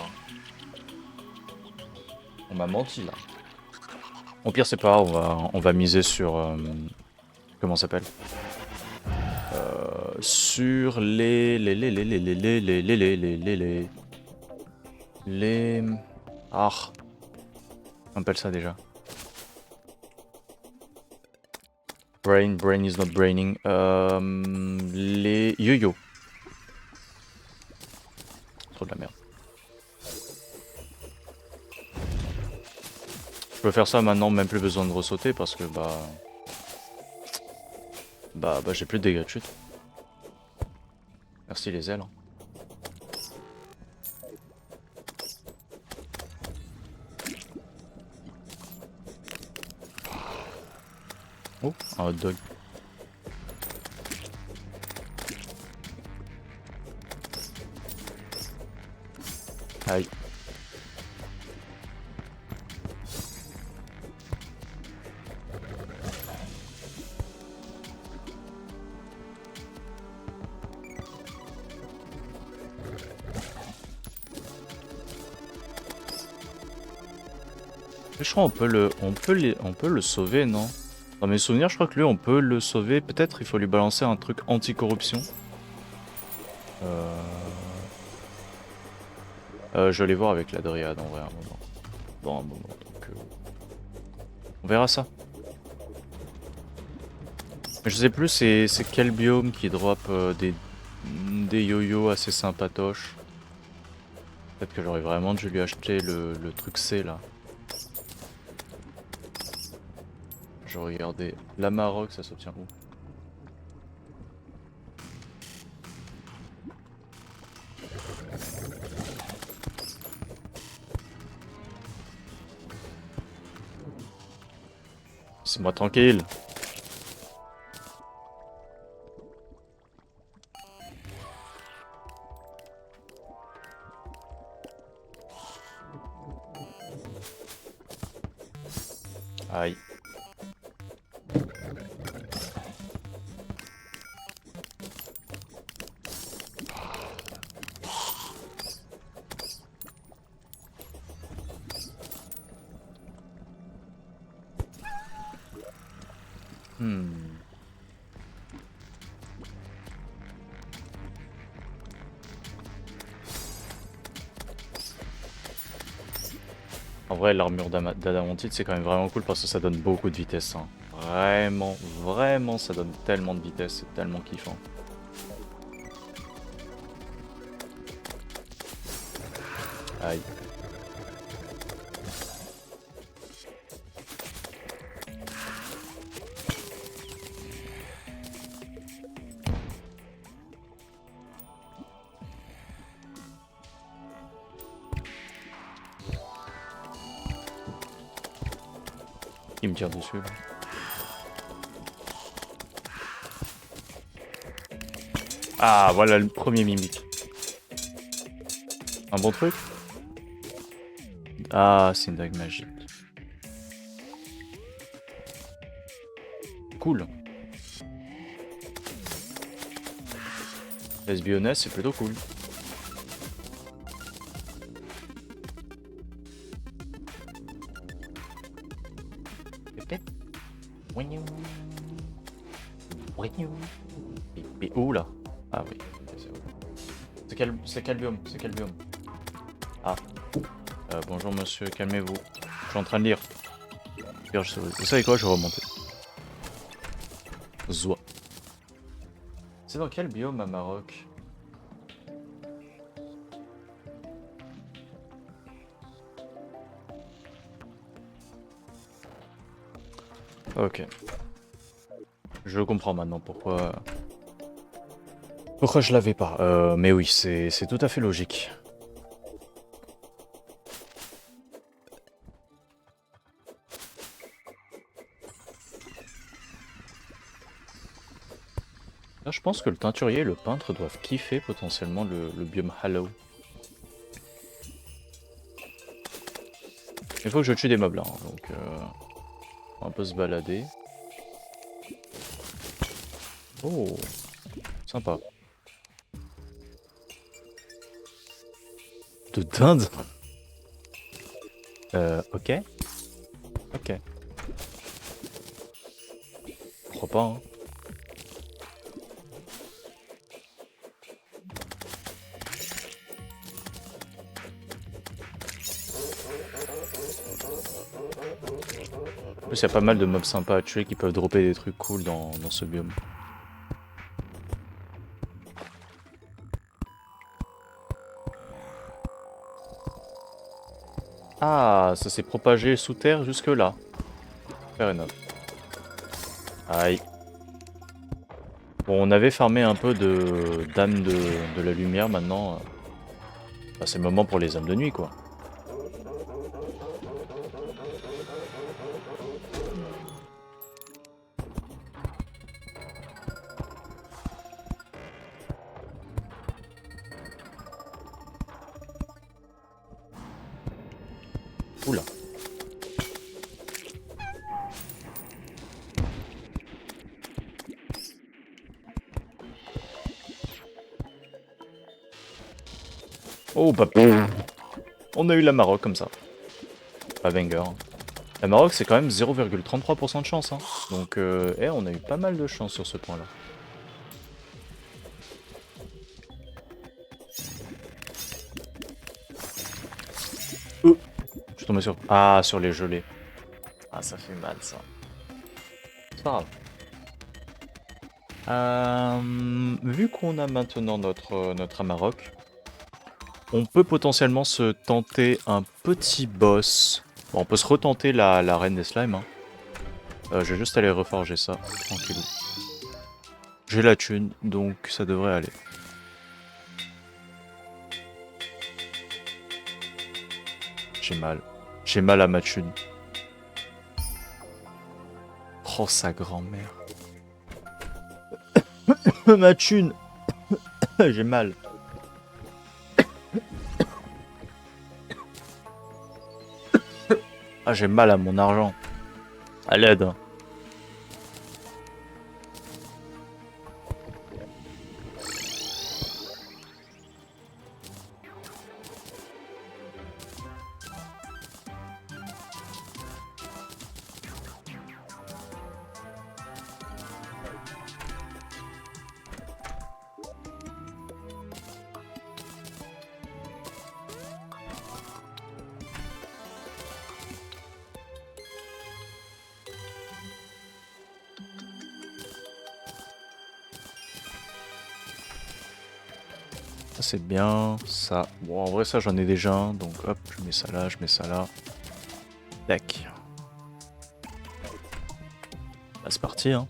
On m'a menti là. Au pire, c'est pas grave, on va miser sur... comment ça s'appelle? Sur les... Ah, on appelle ça déjà. Brain is not braining. Les yo-yo. Trop de la merde. Je peux faire ça maintenant, même plus besoin de ressauter parce que bah j'ai plus de dégâts de chute. Merci les ailes. Oh, un hot dog. Aïe. Je crois on peut le sauver, non? Dans mes souvenirs, je crois que lui, on peut le sauver. Peut-être il faut lui balancer un truc anti-corruption. Je vais aller voir avec la dryade en vrai un moment. Dans un moment, donc... On verra ça. Je sais plus c'est quel biome qui drop des yo-yo assez sympatoches. Peut-être que j'aurais vraiment dû lui acheter le truc C là. Je regardais. La Maroc, ça s'obtient où? C'est moi tranquille. Aïe. Hmm. En vrai, l'armure d'adamantite, c'est quand même vraiment cool parce que ça donne beaucoup de vitesse. Hein. Vraiment, vraiment, ça donne tellement de vitesse, c'est tellement kiffant. Aïe. Il me tire dessus là. Ah, voilà le premier mimique. Un bon truc? Ah, c'est une dague magique. Cool. Lesbioness, c'est plutôt cool. Et où là? Ah oui. C'est quel biome? C'est quel biome? Ah. Bonjour monsieur, calmez-vous. Je suis en train de lire. Vous savez quoi, je vais remonter. Zoua. C'est dans quel biome à Maroc? Ok. Je comprends maintenant pourquoi... Pourquoi je l'avais pas. Mais oui, c'est tout à fait logique. Là, je pense que le teinturier et le peintre doivent kiffer potentiellement le biome Hallow. Il faut que je tue des mobs là, hein, donc on va un peu se balader. Oh, sympa. De dinde. Ok. Ok. Je crois pas, hein. En plus, il y a pas mal de mobs sympas à tuer qui peuvent dropper des trucs cool dans ce biome. Ah, ça s'est propagé sous terre jusque là. Fair enough. Aïe. Bon, on avait farmé un peu de d'âmes de la lumière, maintenant. Bah, c'est le moment pour les âmes de nuit, quoi. Oula. Oh, bah... On a eu la Maroc comme ça. Pas banger. La Maroc, c'est quand même 0,33% de chance. Hein. Donc, on a eu pas mal de chance sur ce point-là. Je suis tombé sur... Ah, sur les gelées. Ah, ça fait mal, ça. C'est pas grave. Vu qu'on a maintenant notre Amarok, on peut potentiellement se tenter un petit boss. Bon, on peut se retenter la reine des slimes. Hein. Je vais juste aller reforger ça, tranquillou. J'ai la thune, donc ça devrait aller. J'ai mal. J'ai mal à ma thune. Oh, sa grand-mère. Ma thune. J'ai mal. Ah, j'ai mal à mon argent. À l'aide. Ça c'est bien, ça. Bon, en vrai ça j'en ai déjà un, donc hop, je mets ça là, je mets ça là. Tac. Là c'est parti, hein.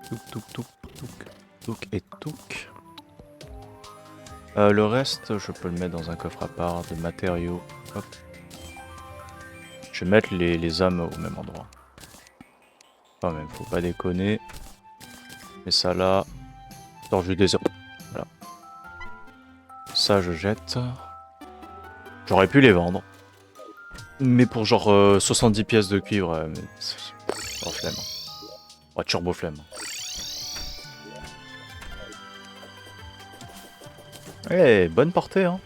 Touk, touk, touk, touk, touk et touk. Le reste, je peux le mettre dans un coffre à part de matériaux. Hop. Je vais mettre les âmes au même endroit. Quand même, faut pas déconner. Mais ça là. Torche du désert. Voilà. Ça, je jette. J'aurais pu les vendre. Mais pour genre 70 pièces de cuivre, mais oh, flemme. Oh, turbo flemme. Eh, bonne portée, hein.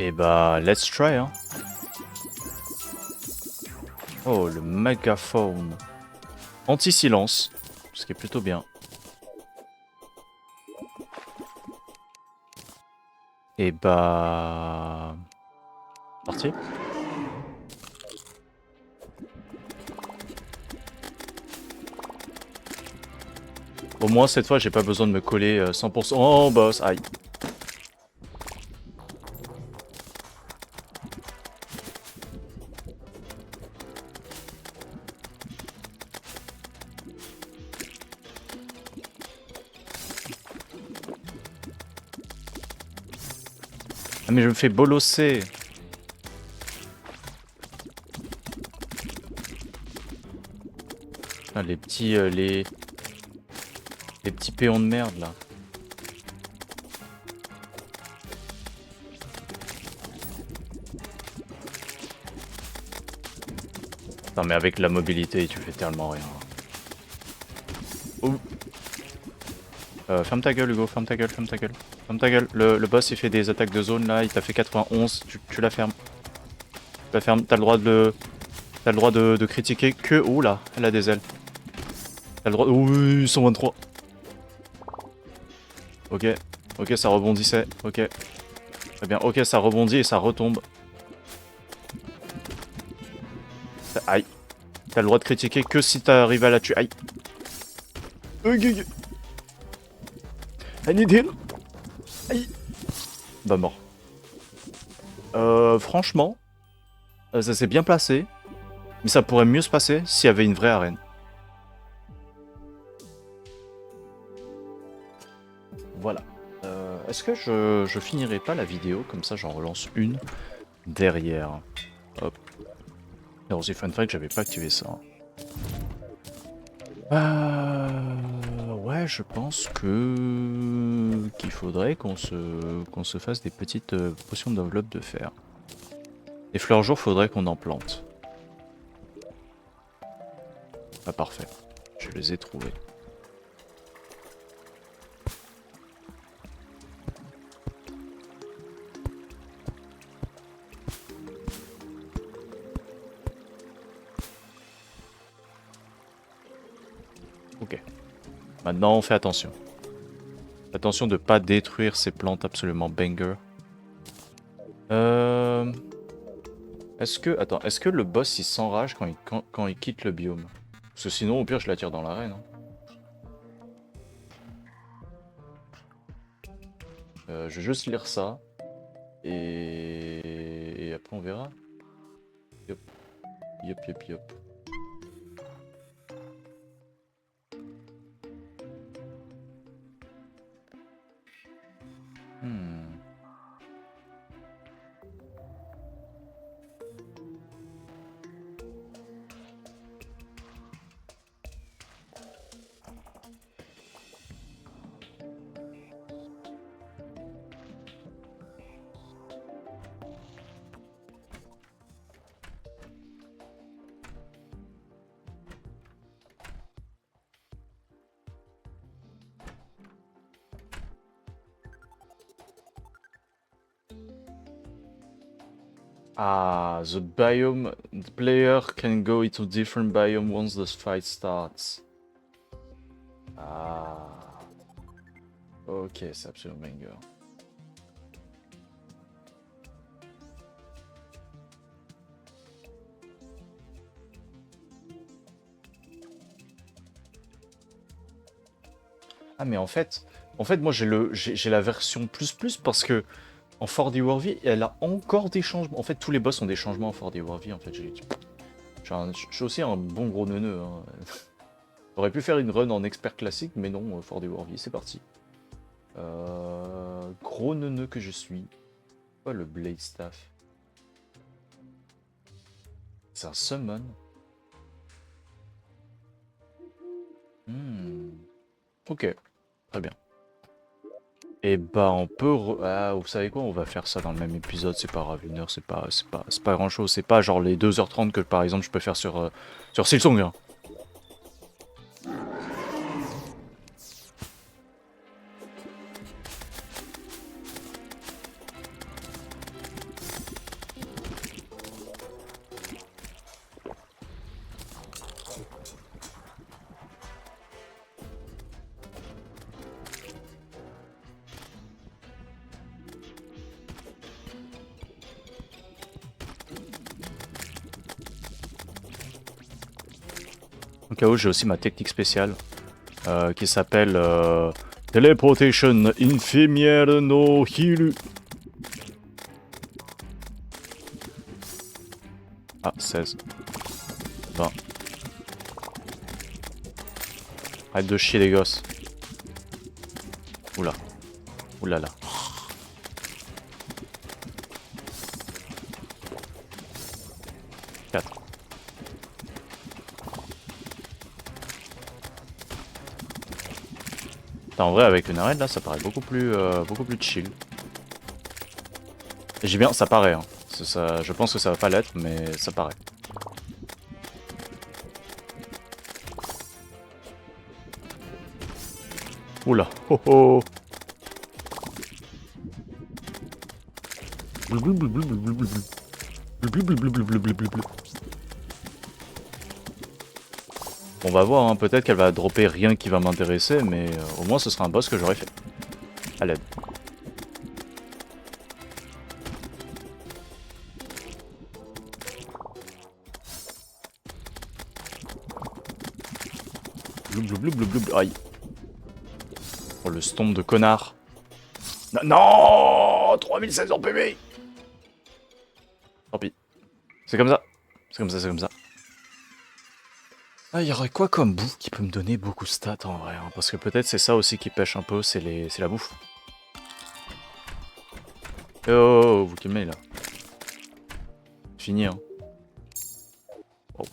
Et bah, let's try, hein. Oh, le mégaphone. Anti-silence, ce qui est plutôt bien. Et bah... Parti. Au moins, cette fois, j'ai pas besoin de me coller 100% en boss. Aïe. Ah mais je me fais bolosser. Ah, les petits les petits péons de merde là. Non mais avec la mobilité tu fais tellement rien. Oh. Ferme ta gueule Hugo, ferme ta gueule, ferme ta gueule. Ferme ta gueule. Le boss il fait des attaques de zone là, il t'a fait 91, tu la fermes. Tu la fermes, t'as le droit de... T'as le droit de critiquer que... Ouh là, elle a des ailes. T'as le droit... Oui, 123. Ok, ok, ça rebondissait, ok. Très bien, ok, ça rebondit et ça retombe. Aïe. T'as le droit de critiquer que si t'arrives à la tuer. Aïe. I need heal. Aïe. Bah mort. Franchement, ça s'est bien placé. Mais ça pourrait mieux se passer s'il y avait une vraie arène. Voilà. Est-ce que je finirai pas la vidéo, comme ça j'en relance une derrière. Hop. Alors c'est fun fact, j'avais pas activé ça. Ouais, je pense que qu'il faudrait qu'on se fasse des petites potions d'enveloppe de fer. Les fleurs jour, faudrait qu'on en plante. Ah parfait, je les ai trouvés. Ok. Maintenant, on fait attention. Attention de pas détruire ces plantes absolument banger. Est-ce que... Attends, est-ce que le boss il s'enrage quand il quitte le biome? Parce que sinon, au pire, je l'attire dans l'arène. Hein. Je vais juste lire ça. Et après, on verra. Yop. Yop, yop, yop. Hmm. Ah, the biome... The player can go into different biome once the fight starts. Ah... Ok, c'est absolument banger. Ah mais en fait moi j'ai la version plus parce que en 4D Worthy elle a encore des changements. En fait tous les boss ont des changements en 4D Worthy en fait. Je suis aussi un bon gros neuneu. Hein. J'aurais pu faire une run en expert classique mais non, 4D Worthy c'est parti. Gros neuneu que je suis. Quoi le Blade Staff? C'est un summon. Ok, très bien. Et bah on peut... Ah, vous savez quoi, on va faire ça dans le même épisode, c'est pas grave, 1 heure, c'est pas grand chose, c'est pas genre les 2h30 que par exemple je peux faire sur Silksong. Hein. Au cas où j'ai aussi ma technique spéciale qui s'appelle Teleportation Infirmière no Hiru. Ah, 16. 20. Arrête de chier les gosses. Oula. Oulala. En vrai, avec une arène là, ça paraît beaucoup plus chill. Et j'ai bien, ça paraît. Hein. Ça, je pense que ça va pas l'être, mais ça paraît. Oula, oh oh. On va voir, hein. Peut-être qu'elle va dropper rien qui va m'intéresser, mais au moins ce sera un boss que j'aurais fait. À l'aide. Aïe. Oh le stomp de connard. Non 3016 en PV. Tant pis. C'est comme ça. C'est comme ça, c'est comme ça. Ah, il y aurait quoi comme bouffe qui peut me donner beaucoup de stats en vrai hein, parce que peut-être c'est ça aussi qui pêche un peu, c'est la bouffe. Oh, vous calmez là. Fini hein. Oh.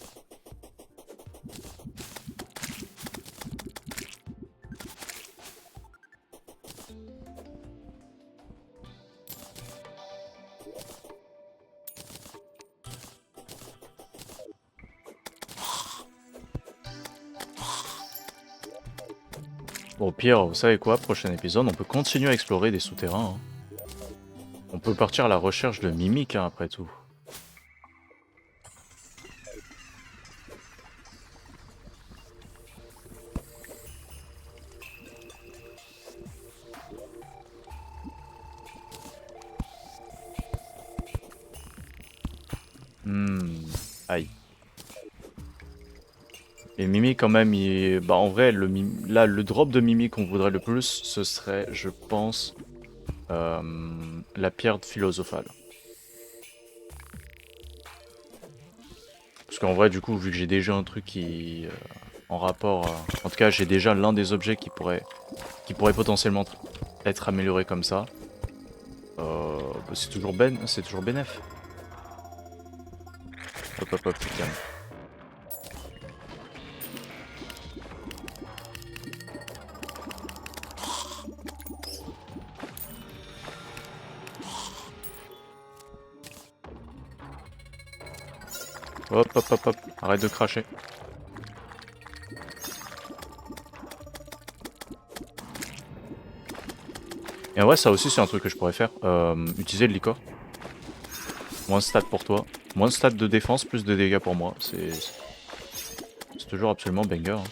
Bon, au pire, vous savez quoi, prochain épisode, on peut continuer à explorer des souterrains. Hein. On peut partir à la recherche de mimiques, hein, après tout. Aïe. Les mimiques, quand même, bah, en vrai, là, le drop de mimiques qu'on voudrait le plus, ce serait, je pense, la pierre philosophale. Parce qu'en vrai, du coup, vu que j'ai déjà un truc qui... en rapport... en tout cas, j'ai déjà l'un des objets qui pourrait potentiellement être amélioré comme ça. Bah, c'est toujours bénef. Hop, hop, hop, calme. Hop, hop, hop, hop. Arrête de cracher. Et en vrai, ça aussi, c'est un truc que je pourrais faire. Utiliser le licor. Moins de stats pour toi. Moins de stats de défense, plus de dégâts pour moi. C'est toujours absolument banger. Hein.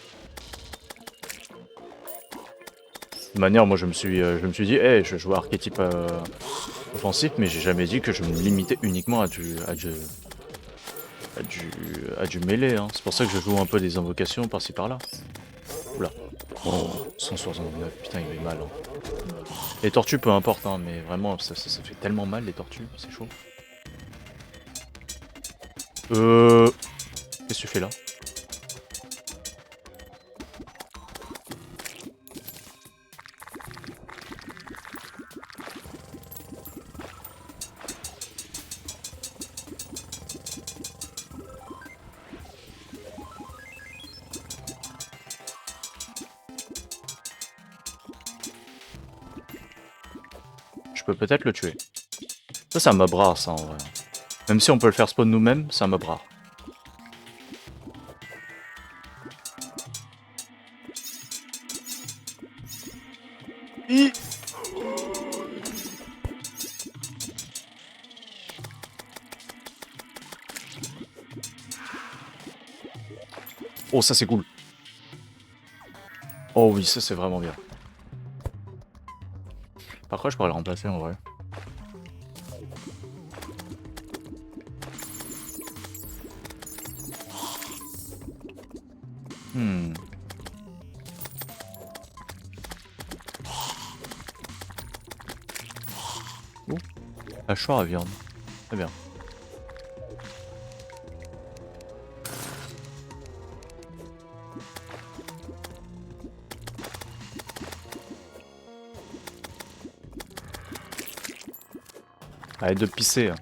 De manière, moi je me suis dit, hey, je joue archétype offensif, mais j'ai jamais dit que je me limitais uniquement à du mêlé. Hein. C'est pour ça que je joue un peu des invocations par-ci par-là. Oula. Oh, 169, putain il est mal. Hein. Les tortues peu importe, hein, mais vraiment ça fait tellement mal les tortues, c'est chaud. Qu'est-ce que tu fais là? Je peux peut-être le tuer. Ça me rare ça en vrai. Même si on peut le faire spawn nous-mêmes, ça me rare. Oh ça c'est cool. Oh oui ça c'est vraiment bien. Par contre je pourrais le remplacer en vrai. Oh, hachoir à viande. Très bien. Arrête de pisser. Hein.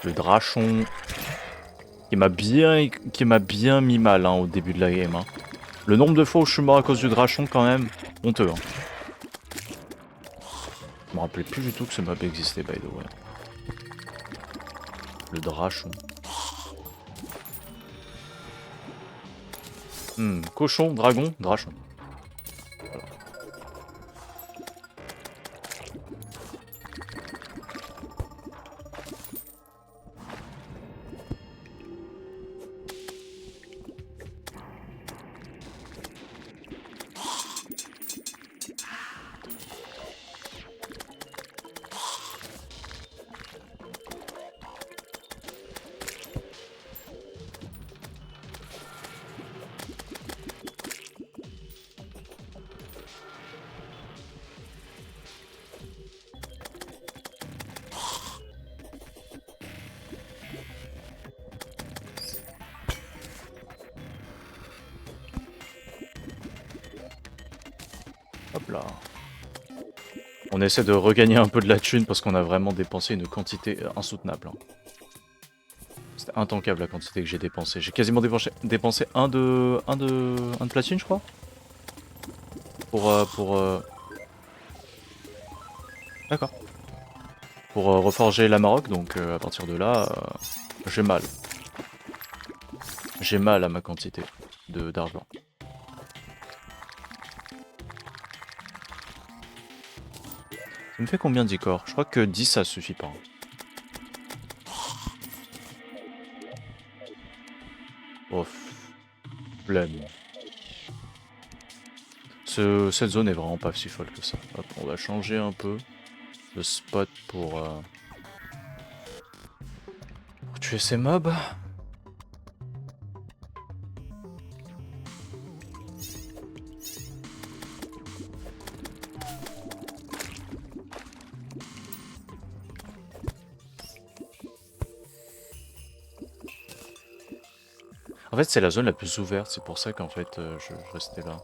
Le drachon qui m'a bien mis mal hein, au début de la game. Hein. Le nombre de fois où je suis mort à cause du drachon quand même, honteux. Hein. Je me rappelais plus du tout que ce map existait by the way. Le drachon. Cochon, dragon, drachon. Voilà. Hop là. On essaie de regagner un peu de la thune parce qu'on a vraiment dépensé une quantité insoutenable. Hein. C'était intankable la quantité que j'ai dépensée. J'ai quasiment dépensé un de platine je crois. Pour D'accord. Pour reforger la Maroc, donc à partir de là, j'ai mal. J'ai mal à ma quantité d'argent. Ça me fait combien d'icors? Je crois que 10 ça suffit pas. Oh, flemme. Cette zone est vraiment pas si folle que ça. Hop, on va changer un peu de spot pour tuer ces mobs. En fait, c'est la zone la plus ouverte, c'est pour ça qu'en fait, je restais là.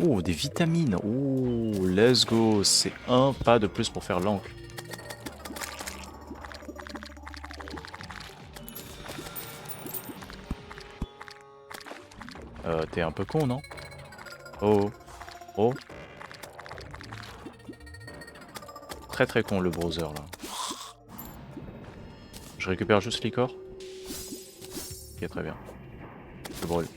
Oh, des vitamines. Oh, let's go. C'est un pas de plus pour faire l'encre. T'es un peu con, non? Oh. Oh. Très très con le browser là. Je récupère juste l'icor. Ok, très bien. Je brûle.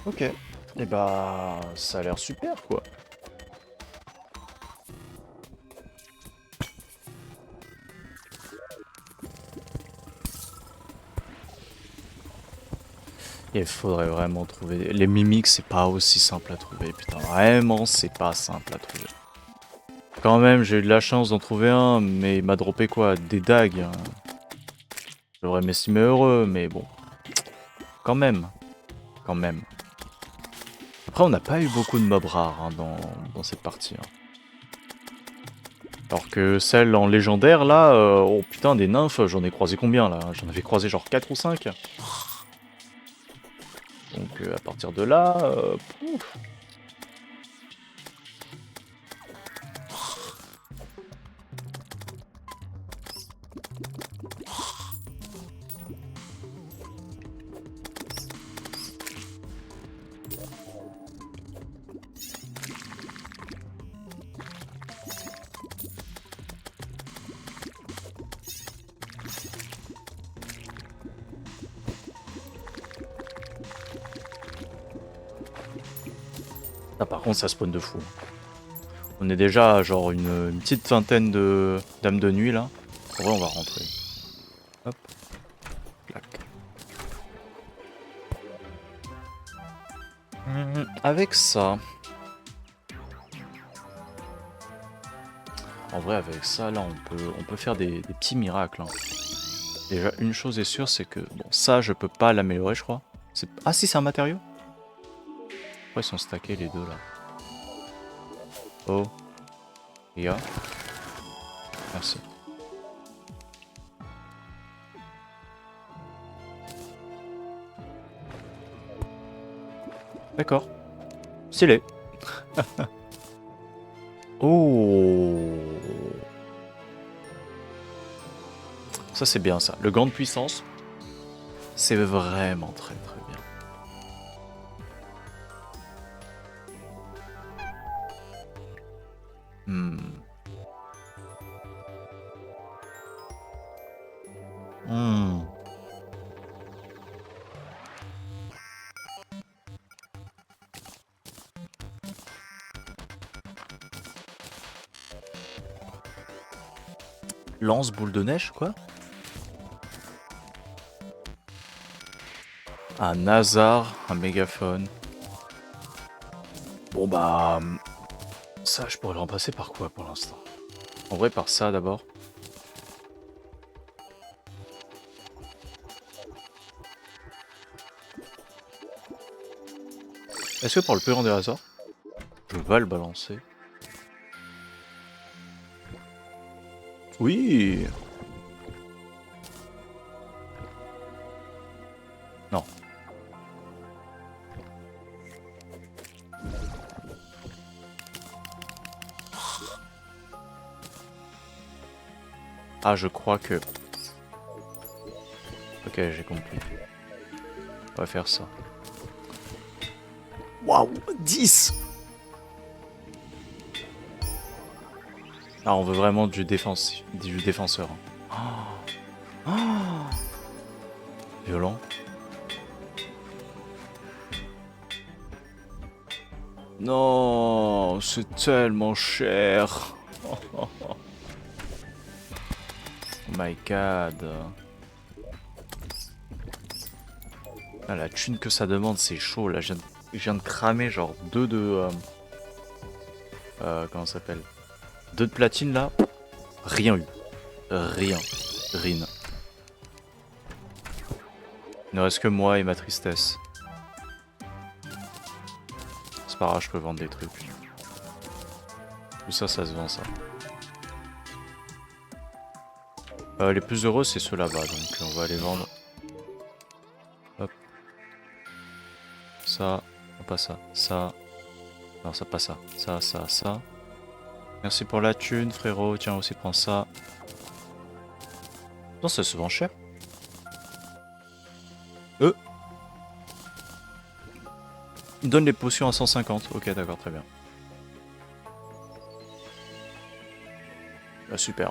Ok. Et bah, ça a l'air super quoi. Il faudrait vraiment trouver. Les mimiques, c'est pas aussi simple à trouver. Putain, vraiment, c'est pas simple à trouver. Quand même, j'ai eu de la chance d'en trouver un, mais il m'a droppé quoi? Des dagues, hein. J'aurais m'estimer heureux, mais bon. Quand même. Quand même. Après, on n'a pas eu beaucoup de mobs rares hein, dans cette partie. Hein. Alors que celle en légendaire, là, oh putain, des nymphes, j'en ai croisé combien là? J'en avais croisé genre 4 ou 5. Donc à partir de là, pouf. Ah, par contre, ça spawn de fou. On est déjà à genre une petite vingtaine de dames de nuit là. En vrai, on va rentrer. Hop. Clac. Avec ça. En vrai, avec ça, là, on peut faire des petits miracles. Hein. Déjà, une chose est sûre, c'est que... Bon, ça, je peux pas l'améliorer, je crois. Ah si, c'est un matériau. Pourquoi ils sont stackés les deux là? Oh. Ria. Merci. D'accord. Stylé. Oh. Ça c'est bien ça. Le gant de puissance, c'est vraiment très très bien. Hmm. Hmm. Lance boule de neige quoi? Un hasard, un mégaphone. Bon bah... Ça je pourrais le remplacer par quoi pour l'instant? En vrai par ça d'abord. Est-ce que par le plus grand des hasards, je vais le balancer? Oui. Non. Ah, je crois que... Ok, j'ai compris. On va faire ça. Waouh, 10. Ah, on veut vraiment du défenseur. Hein. Oh. Oh. Violent. Non, c'est tellement cher. Oh my god. Ah, la thune que ça demande, c'est chaud. Là, je viens de cramer genre 2 de... comment ça s'appelle? 2 de platine là. Rien eu. Rien. Rien. Il ne reste que moi et ma tristesse. C'est pas grave, je peux vendre des trucs. Tout ça, ça se vend ça. Les plus heureux, c'est ceux là-bas, donc on va les vendre. Hop. Ça. Non, pas ça. Ça. Non, ça, pas ça. Ça, ça, ça. Merci pour la thune, frérot. Tiens, aussi, prends ça. Non, ça se vend cher. Donne les potions à 150. Ok, d'accord, très bien. Ah, super.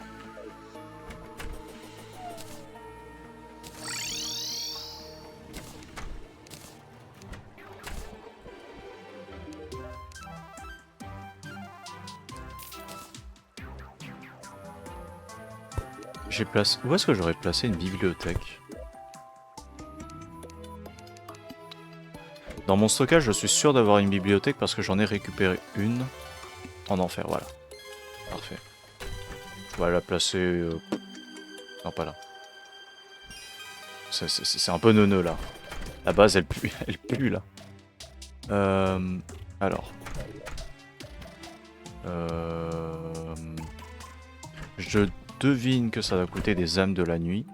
J'ai placé... Où est-ce que j'aurais placé une bibliothèque? Dans mon stockage, je suis sûr d'avoir une bibliothèque parce que j'en ai récupéré une en enfer, voilà. Parfait. On va la placer... Non, pas là. C'est un peu neuneux, là. La base, elle pue, elle pue, là. Alors... Je devine que ça va coûter des âmes de la nuit.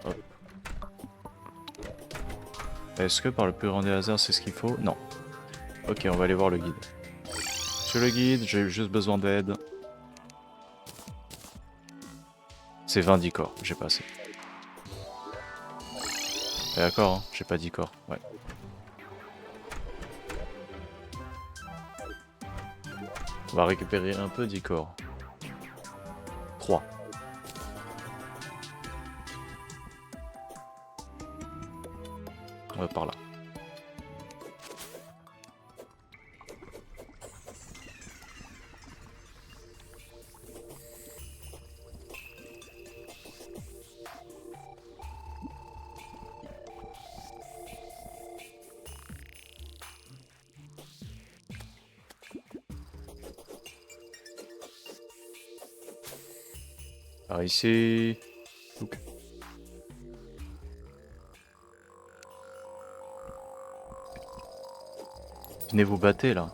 Hop. Est-ce que par le plus grand des hasards, c'est ce qu'il faut? Non. Ok, on va aller voir le guide. Monsieur le guide, j'ai juste besoin d'aide. C'est 20 d'icor, j'ai pas assez. D'accord, hein, j'ai pas d'icor, ouais. On va récupérer un peu d'icor. 3. On va par là. Par ici. Donc. Venez vous battre là.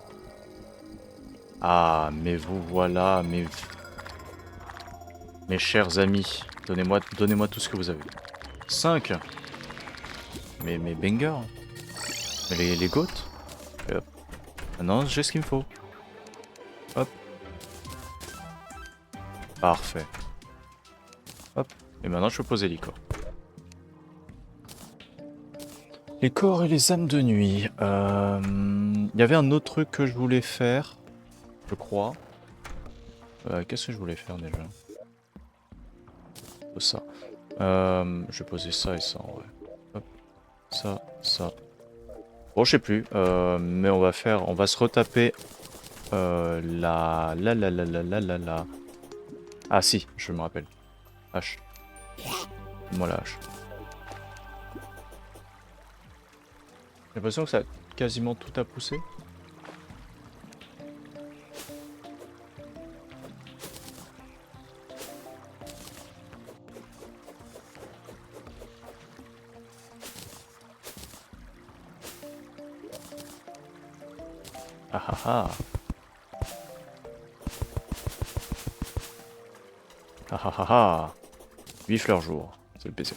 Ah, mais vous voilà, mes chers amis. Donnez-moi tout ce que vous avez. 5. Mais banger. Mais les goats. Et hop. Maintenant, j'ai ce qu'il me faut. Hop. Parfait. Hop. Et maintenant, je peux poser les corps. Les corps et les âmes de nuit. Il y avait un autre truc que je voulais faire. Je crois. Qu'est-ce que je voulais faire déjà? Ça. Je vais poser ça et ça en vrai. Hop. Ça. Bon, je sais plus. Mais on va se retaper la. Ah si, je me rappelle. H. Moi la hache. J'ai l'impression que ça a quasiment tout à pousser. Ah ah ah. Ah ah ah ah. 8 fleurs jour, c'est le PC.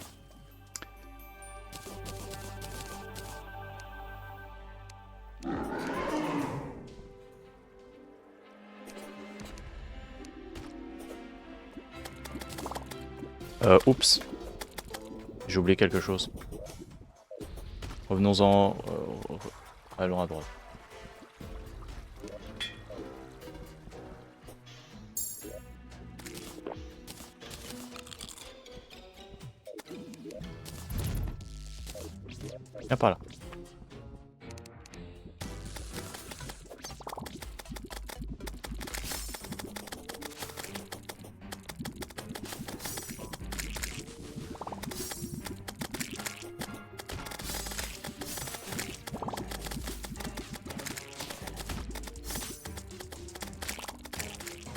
Oups. J'ai oublié quelque chose. Revenons-en. Allons à droite. Viens par là.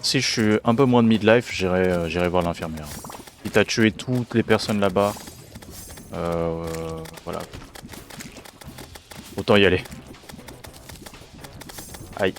Si je suis un peu moins de midlife, j'irai voir l'infirmière. Il t'a tué toutes les personnes là-bas. Voilà. Autant y aller. Aïe.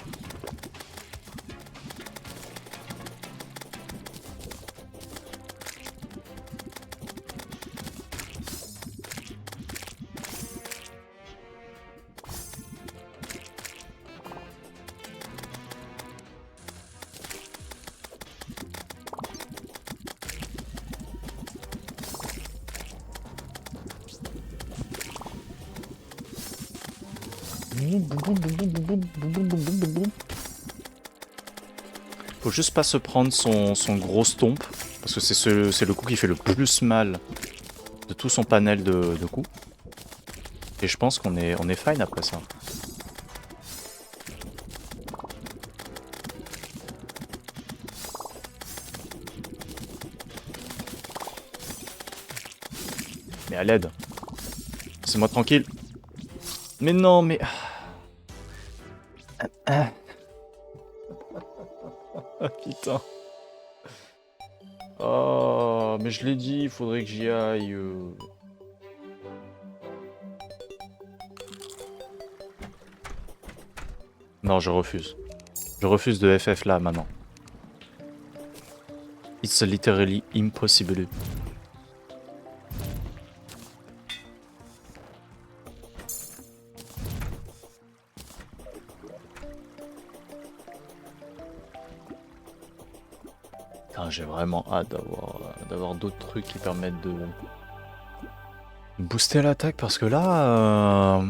Faut juste pas se prendre son gros stomp, parce que c'est le coup qui fait le plus mal de tout son panel de coups. Et je pense qu'on est fine après ça. Mais à l'aide. Laissez-moi tranquille. Mais non, mais... Ah putain. Oh, mais je l'ai dit, il faudrait que j'y aille. Non, je refuse. Je refuse de FF là, maintenant. It's literally impossible. J'ai vraiment hâte d'avoir d'autres trucs qui permettent de booster l'attaque parce que là...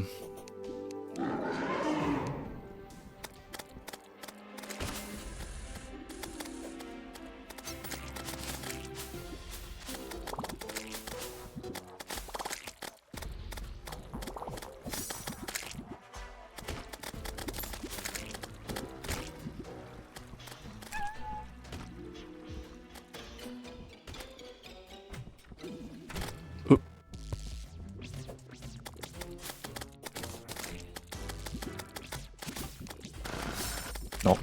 Non,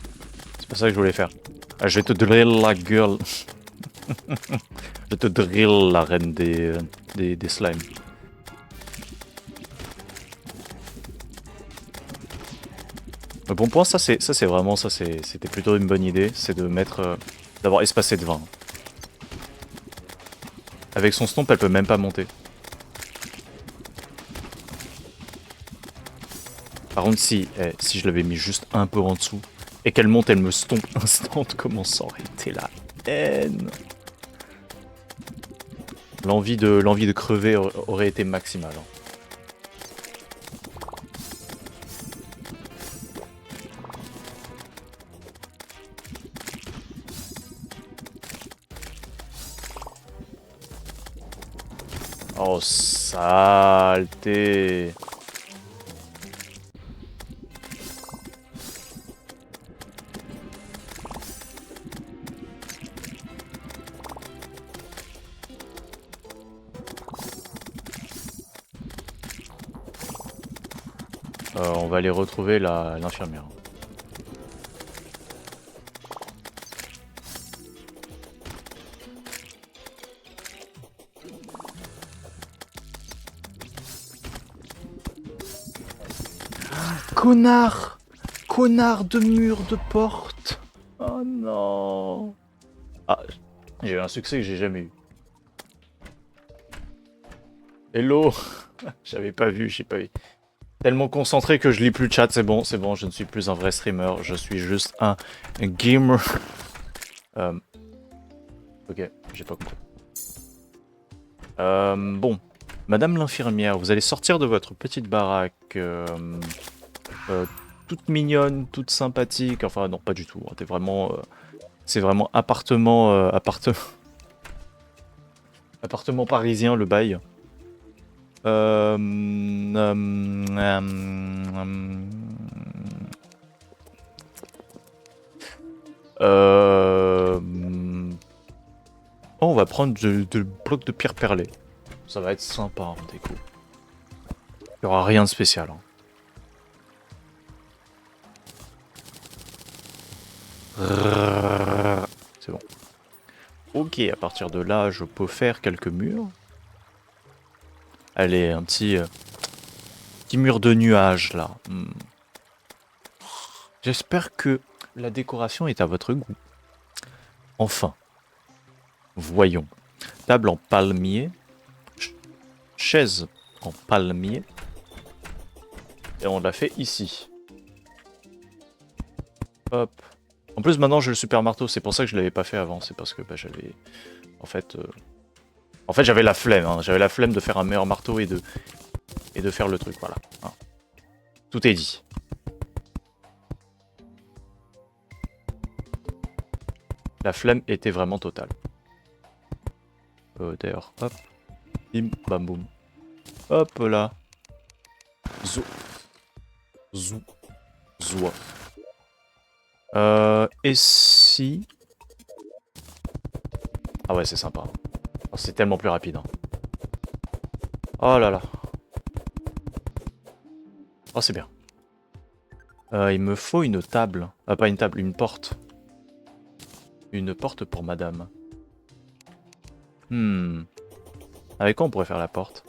c'est pas ça que je voulais faire. Ah, je vais te drill la gueule. Je vais te drill la reine des slimes. Le bon point, c'était plutôt une bonne idée, c'est de mettre, d'avoir espacé de 20. Avec son stomp, elle peut même pas monter. Par contre, si je l'avais mis juste un peu en dessous, et qu'elle monte, elle me stomp instant, comment ça aurait été la haine. L'envie de crever aurait été maximale. Hein. Oh, saleté. On va aller retrouver l'infirmière. Connard! Connard de mur de porte! Oh non! Ah, j'ai eu un succès que j'ai jamais eu. Hello! J'avais pas vu, j'ai pas vu. Tellement concentré que je lis plus le chat, c'est bon, je ne suis plus un vrai streamer, je suis juste un gamer. Ok, j'ai pas compris. Bon, Madame l'infirmière, vous allez sortir de votre petite baraque toute mignonne, toute sympathique, enfin non, pas du tout, hein, t'es vraiment... c'est vraiment appartement parisien le bail. Oh, on va prendre de blocs de pierre perlée. Ça va être sympa, hein, déco. Il n'y aura rien de spécial. Hein. C'est bon. Ok, à partir de là, je peux faire quelques murs. Allez, un petit mur de nuages là. J'espère que la décoration est à votre goût. Enfin. Voyons. Table en palmier. Chaise en palmier. Et on l'a fait ici. Hop. En plus maintenant j'ai le super marteau, c'est pour ça que je l'avais pas fait avant. C'est parce que bah, j'avais... En fait j'avais la flemme. Hein. J'avais la flemme de faire un meilleur marteau et de faire le truc. Voilà. Hein. Tout est dit. La flemme était vraiment totale. D'ailleurs, hop. Bim, bam, boum. Hop là. Zou. Zou. Zoua. Et si... Ah ouais, c'est sympa. Oh, c'est tellement plus rapide. Hein. Oh là là. Oh, c'est bien. Il me faut une table. Ah, pas une table, une porte. Une porte pour madame. Avec quoi on pourrait faire la porte?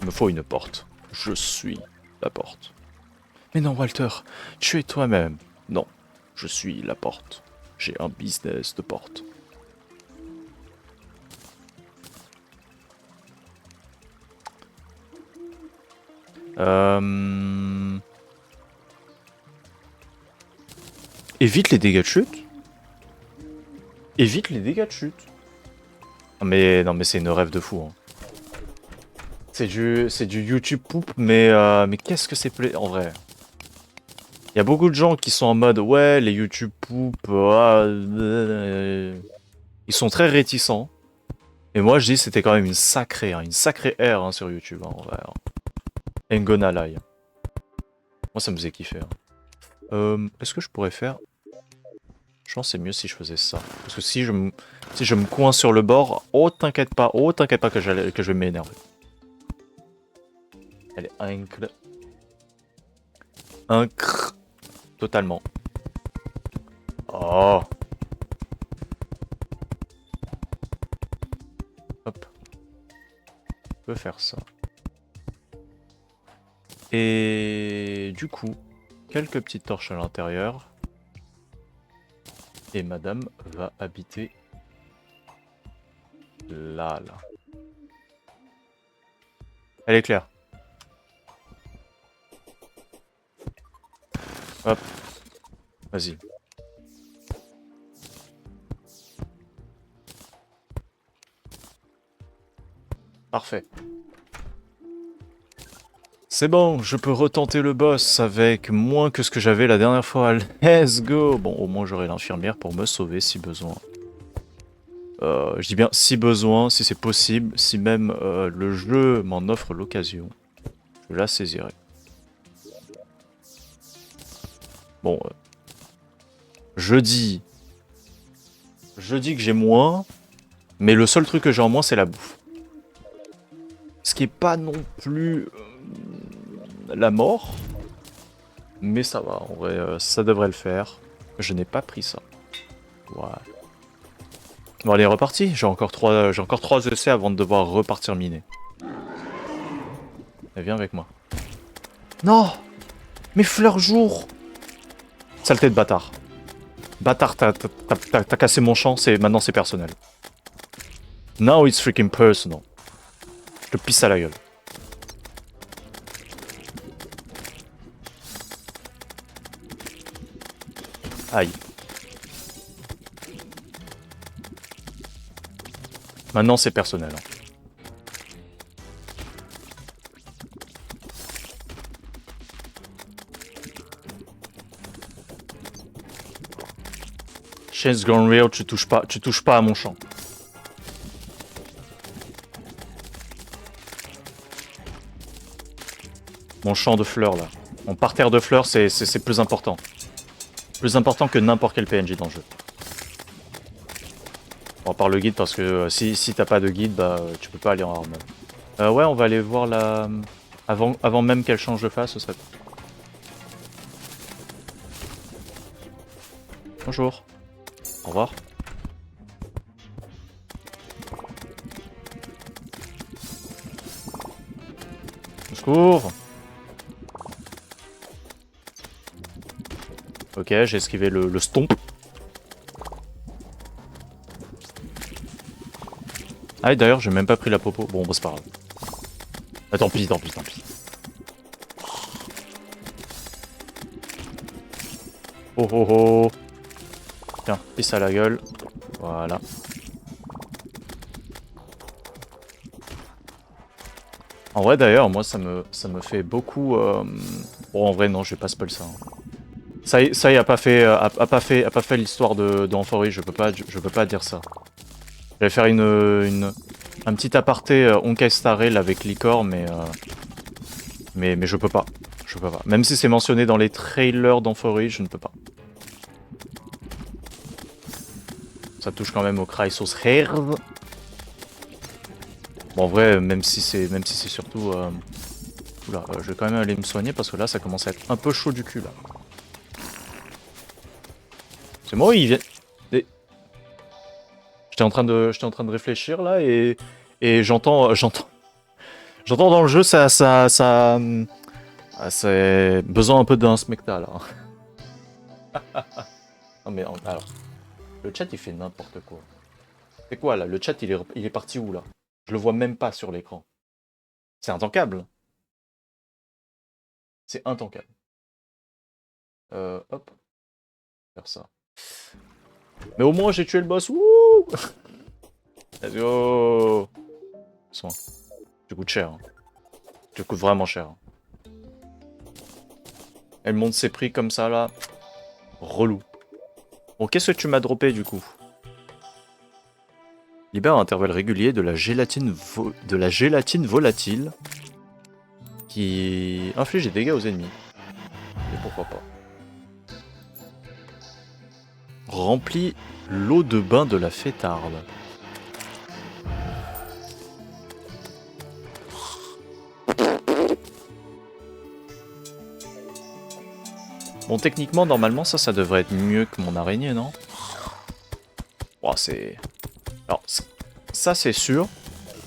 Il me faut une porte. Je suis la porte. Mais non, Walter, tu es toi-même. Non, je suis la porte. J'ai un business de porte. Évite les dégâts de chute. Évite les dégâts de chute. Non mais c'est une rêve de fou. Hein. C'est du YouTube poupe, mais qu'est-ce que c'est en vrai. Il y a beaucoup de gens qui sont en mode ouais les YouTube poupe, ils sont très réticents. Et moi je dis c'était quand même une sacrée ère hein, sur YouTube hein, en vrai. Hein. Ngona lie. Moi ça me faisait kiffer. Hein. Est-ce que je pourrais faire... Je pense que c'est mieux si je faisais ça. Parce que si je me coince sur le bord, oh t'inquiète pas que je vais m'énerver. Elle est totalement. Oh. Hop. Je peux faire ça. Et du coup, quelques petites torches à l'intérieur. Et madame va habiter là. Elle est claire. Hop. Vas-y. Parfait. C'est bon, je peux retenter le boss avec moins que ce que j'avais la dernière fois. Let's go. Bon, au moins j'aurai l'infirmière pour me sauver si besoin. Je dis bien si besoin, si c'est possible, si même le jeu m'en offre l'occasion. Je la saisirai. Bon, je dis que j'ai moins, mais le seul truc que j'ai en moins c'est la bouffe. Ce qui est pas non plus la mort, mais ça va, en vrai, ça devrait le faire. Je n'ai pas pris ça. Voilà. Bon allez, reparti. J'ai encore 3 essais avant de devoir repartir miner. Et viens avec moi. Non! Mes fleurs jour! Saleté de bâtard. Bâtard, t'as cassé mon champ, maintenant c'est personnel. Now it's freaking personal. Je te pisse à la gueule. Aïe. Maintenant c'est personnel. Hein. Shane's Gone Real, tu touches pas à mon champ. Mon champ de fleurs là. Mon parterre de fleurs, c'est plus important. Plus important que n'importe quel PNJ dans le jeu. On part le guide parce que si t'as pas de guide, bah tu peux pas aller en hard mode. Ouais, on va aller voir la... Avant même qu'elle change de face, ce serait... Bonjour. Au revoir. Au secours. Ok, j'ai esquivé le stomp. Ah, d'ailleurs, j'ai même pas pris la popo. Bon, bah, c'est pas grave. Ah, tant pis. Oh oh oh. Tiens, pisse à la gueule. Voilà. En vrai, d'ailleurs, moi, ça me fait beaucoup... Bon, en vrai, non, je vais pas spoil ça. Hein. Ça y est, a pas fait l'histoire d'Enfoiré, je peux pas dire ça. Je vais faire un petit aparté Honkai Star Rail avec Licor, mais je peux pas. Même si c'est mentionné dans les trailers d'Enfoiré, je ne peux pas. Ça touche quand même au Chrysos Herd. Bon, en vrai, même si c'est surtout... Oula, je vais quand même aller me soigner parce que là, ça commence à être un peu chaud du cul, là. C'est moi, il vient... Et- j'étais en train de réfléchir, là, et j'entends dans le jeu, c'est besoin un peu d'un smecta, là. Non, mais alors, le chat, il fait n'importe quoi. C'est quoi, là? Le chat, il est parti où, là? Je le vois même pas sur l'écran. C'est intankable. C'est intankable. Hop, faire ça. Mais au moins, j'ai tué le boss. Wouh! Let's go! Soin. Tu coûtes cher. Hein. Tu coûtes vraiment cher. Hein. Elle monte ses prix comme ça, là. Relou. Bon, qu'est-ce que tu m'as droppé, du coup? Libère à intervalles réguliers de la gélatine, volatile qui inflige des dégâts aux ennemis. Et pourquoi pas. Remplit l'eau de bain de la fêtarde. Bon, techniquement, normalement, ça devrait être mieux que mon araignée, non? Oh, c'est... Alors, ça, c'est sûr.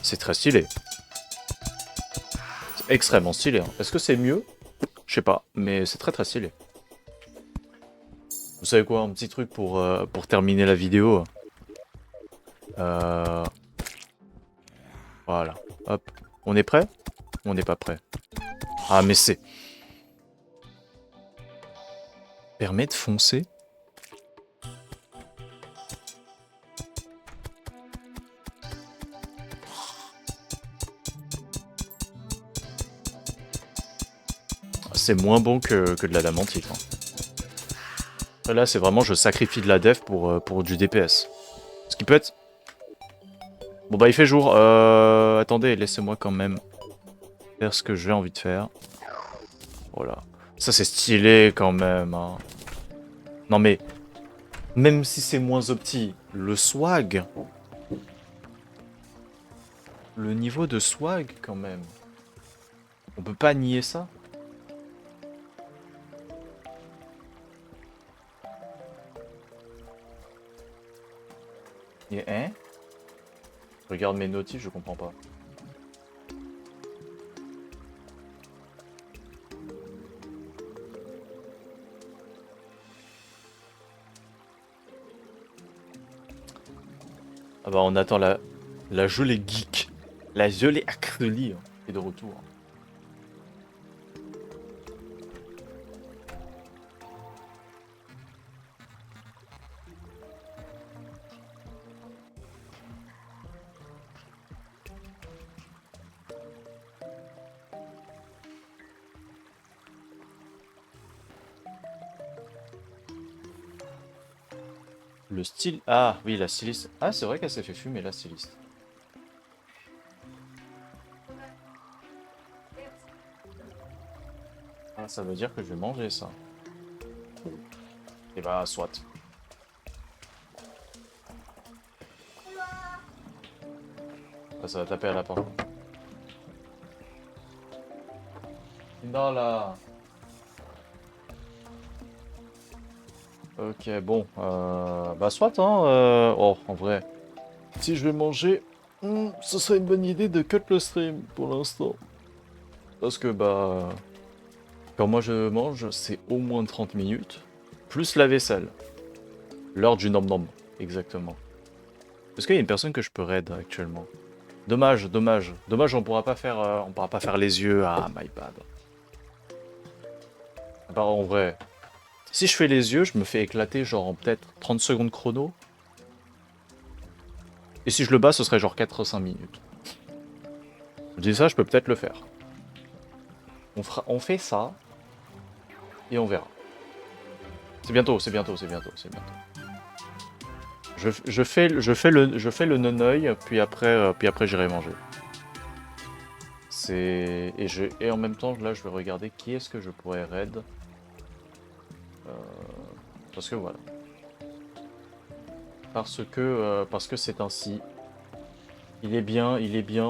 C'est très stylé. C'est extrêmement stylé. Hein. Est-ce que c'est mieux? Je sais pas, mais c'est très très stylé. Vous savez quoi, un petit truc pour terminer la vidéo. Euh... Voilà. Hop. On est prêt? Ou on n'est pas prêt? Ah, mais c'est... Permet de foncer? C'est moins bon que de la lamantite. Hein. Là, c'est vraiment je sacrifie de la def pour du DPS. Ce qui peut être... Bon bah il fait jour. Attendez, laissez-moi quand même faire ce que j'ai envie de faire. Voilà. Ça c'est stylé quand même. Hein. Non mais, même si c'est moins opti, le swag... Le niveau de swag quand même. On peut pas nier ça. Et hein? Je regarde mes notifs, je comprends pas. Ah bah on attend la gelée geek. La gelée acrylique est de retour. Le style... Ah oui, la styliste. Ah c'est vrai qu'elle s'est fait fumer la styliste. Ah ça veut dire que je vais manger ça. Et bah soit. Ah, ça va taper à la porte. Non là. Ok bon. Bah soit hein. Oh en vrai. Si je vais manger, ce serait une bonne idée de cut le stream pour l'instant. Parce que bah... Quand moi je mange, c'est au moins 30 minutes. Plus la vaisselle. L'heure du nom-nom. Exactement. Est-ce qu'il y a une personne que je peux raid actuellement? Dommage, dommage. Dommage, on pourra pas faire les yeux. Ah, my bad. Bah, en vrai, si je fais les yeux, je me fais éclater genre en peut-être 30 secondes chrono. Et si je le bats, ce serait genre 4-5 minutes. Je dis ça, je peux peut-être le faire. On fait ça. Et on verra. C'est bientôt, c'est bientôt, c'est bientôt, c'est bientôt. Je fais le non-oeil, puis après j'irai manger. Et en même temps, là, je vais regarder qui est-ce que je pourrais raid. Parce que voilà. Parce que c'est ainsi. Il est bien,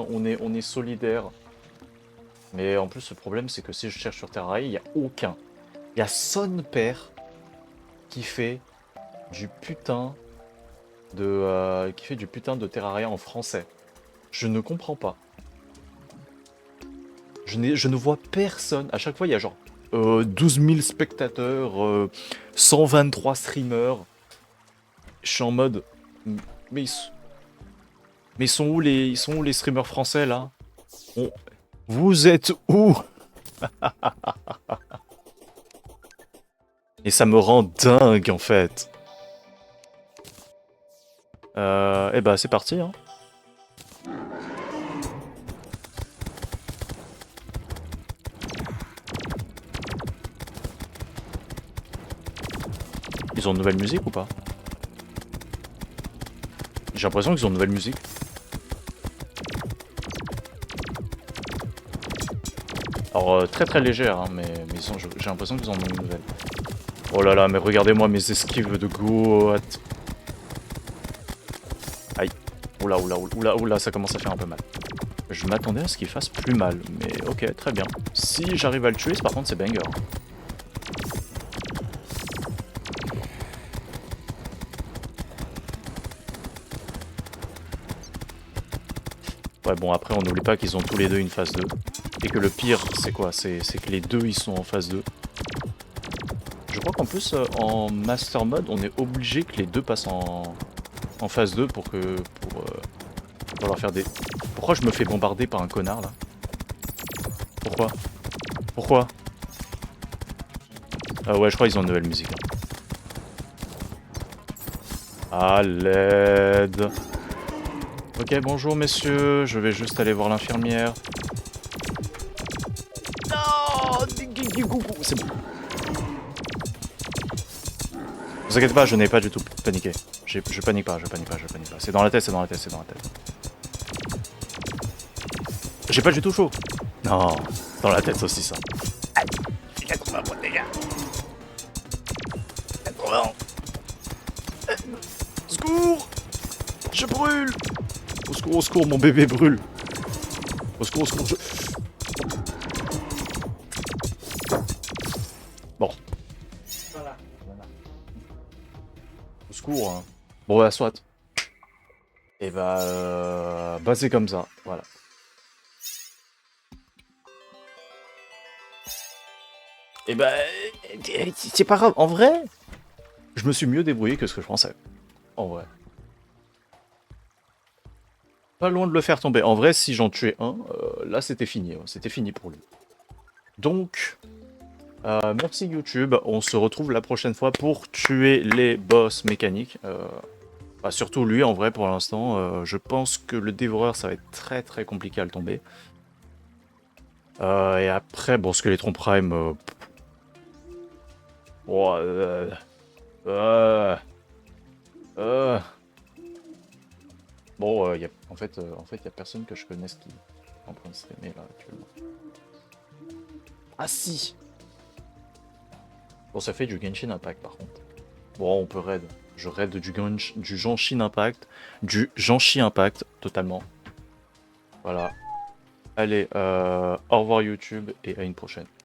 on est solidaire. Mais en plus, le problème, c'est que si je cherche sur Terraria, il n'y a aucun. Il y a Son Père qui fait du putain de Terraria en français. Je ne comprends pas. Je ne vois personne. À chaque fois, il y a genre 12 000 spectateurs, 123 streamers. Je suis en mode. Mais mais ils sont où les streamers français là? On- Vous êtes où? Et ça me rend dingue en fait. Et bah c'est parti hein. Ils ont une nouvelle musique ou pas? J'ai l'impression qu'ils ont une nouvelle musique. Alors très très légère, hein, mais j'ai l'impression qu'ils en ont une nouvelle. Oh là là, mais regardez-moi mes esquives de goat. Aïe. Oula, oula, oula, oula, ça commence à faire un peu mal. Je m'attendais à ce qu'il fasse plus mal, mais ok, très bien. Si j'arrive à le tuer, par contre, c'est banger. Ouais, bon, après, on n'oublie pas qu'ils ont tous les deux une phase 2. Et que le pire, c'est quoi? C'est que les deux, ils sont en phase 2. Je crois qu'en plus, en Master Mode, on est obligé que les deux passent en phase 2 pour que... pour leur faire des... Pourquoi je me fais bombarder par un connard, là? Pourquoi? Pourquoi? Ah ouais, je crois qu'ils ont une nouvelle musique. À l'aide. Ok, bonjour messieurs, je vais juste aller voir l'infirmière. Non, c'est bon. Ne vous inquiétez pas, je n'ai pas du tout paniqué. Je panique pas, je panique pas, je panique pas. C'est dans la tête, c'est dans la tête, c'est dans la tête. J'ai pas du tout chaud. Non, dans la tête aussi ça. Aïe, 80 points de dégâts. 80. Secours! Je brûle! Au secours, mon bébé brûle. Au secours, je... Bon. Voilà. Au secours. Hein. Bon, bah, soit. Et bah c'est comme ça, voilà. Et bah, c'est pas grave. En vrai, je me suis mieux débrouillé que ce que je pensais. En vrai. Pas loin de le faire tomber. En vrai, si j'en tuais un, là c'était fini. C'était fini pour lui. Donc, merci YouTube. On se retrouve la prochaine fois pour tuer les boss mécaniques. Bah, surtout lui, en vrai, pour l'instant. Je pense que le dévoreur, ça va être très très compliqué à le tomber. Et après, bon, Skeletron Prime... Oh, Bon, en fait, y a personne que je connaisse qui est en train de streamer là actuellement. Ah si! Bon, ça fait du Genshin Impact par contre. Bon, on peut raid. Je raid du Genshin Impact. Du Genshi Impact, totalement. Voilà. Allez, au revoir YouTube et à une prochaine.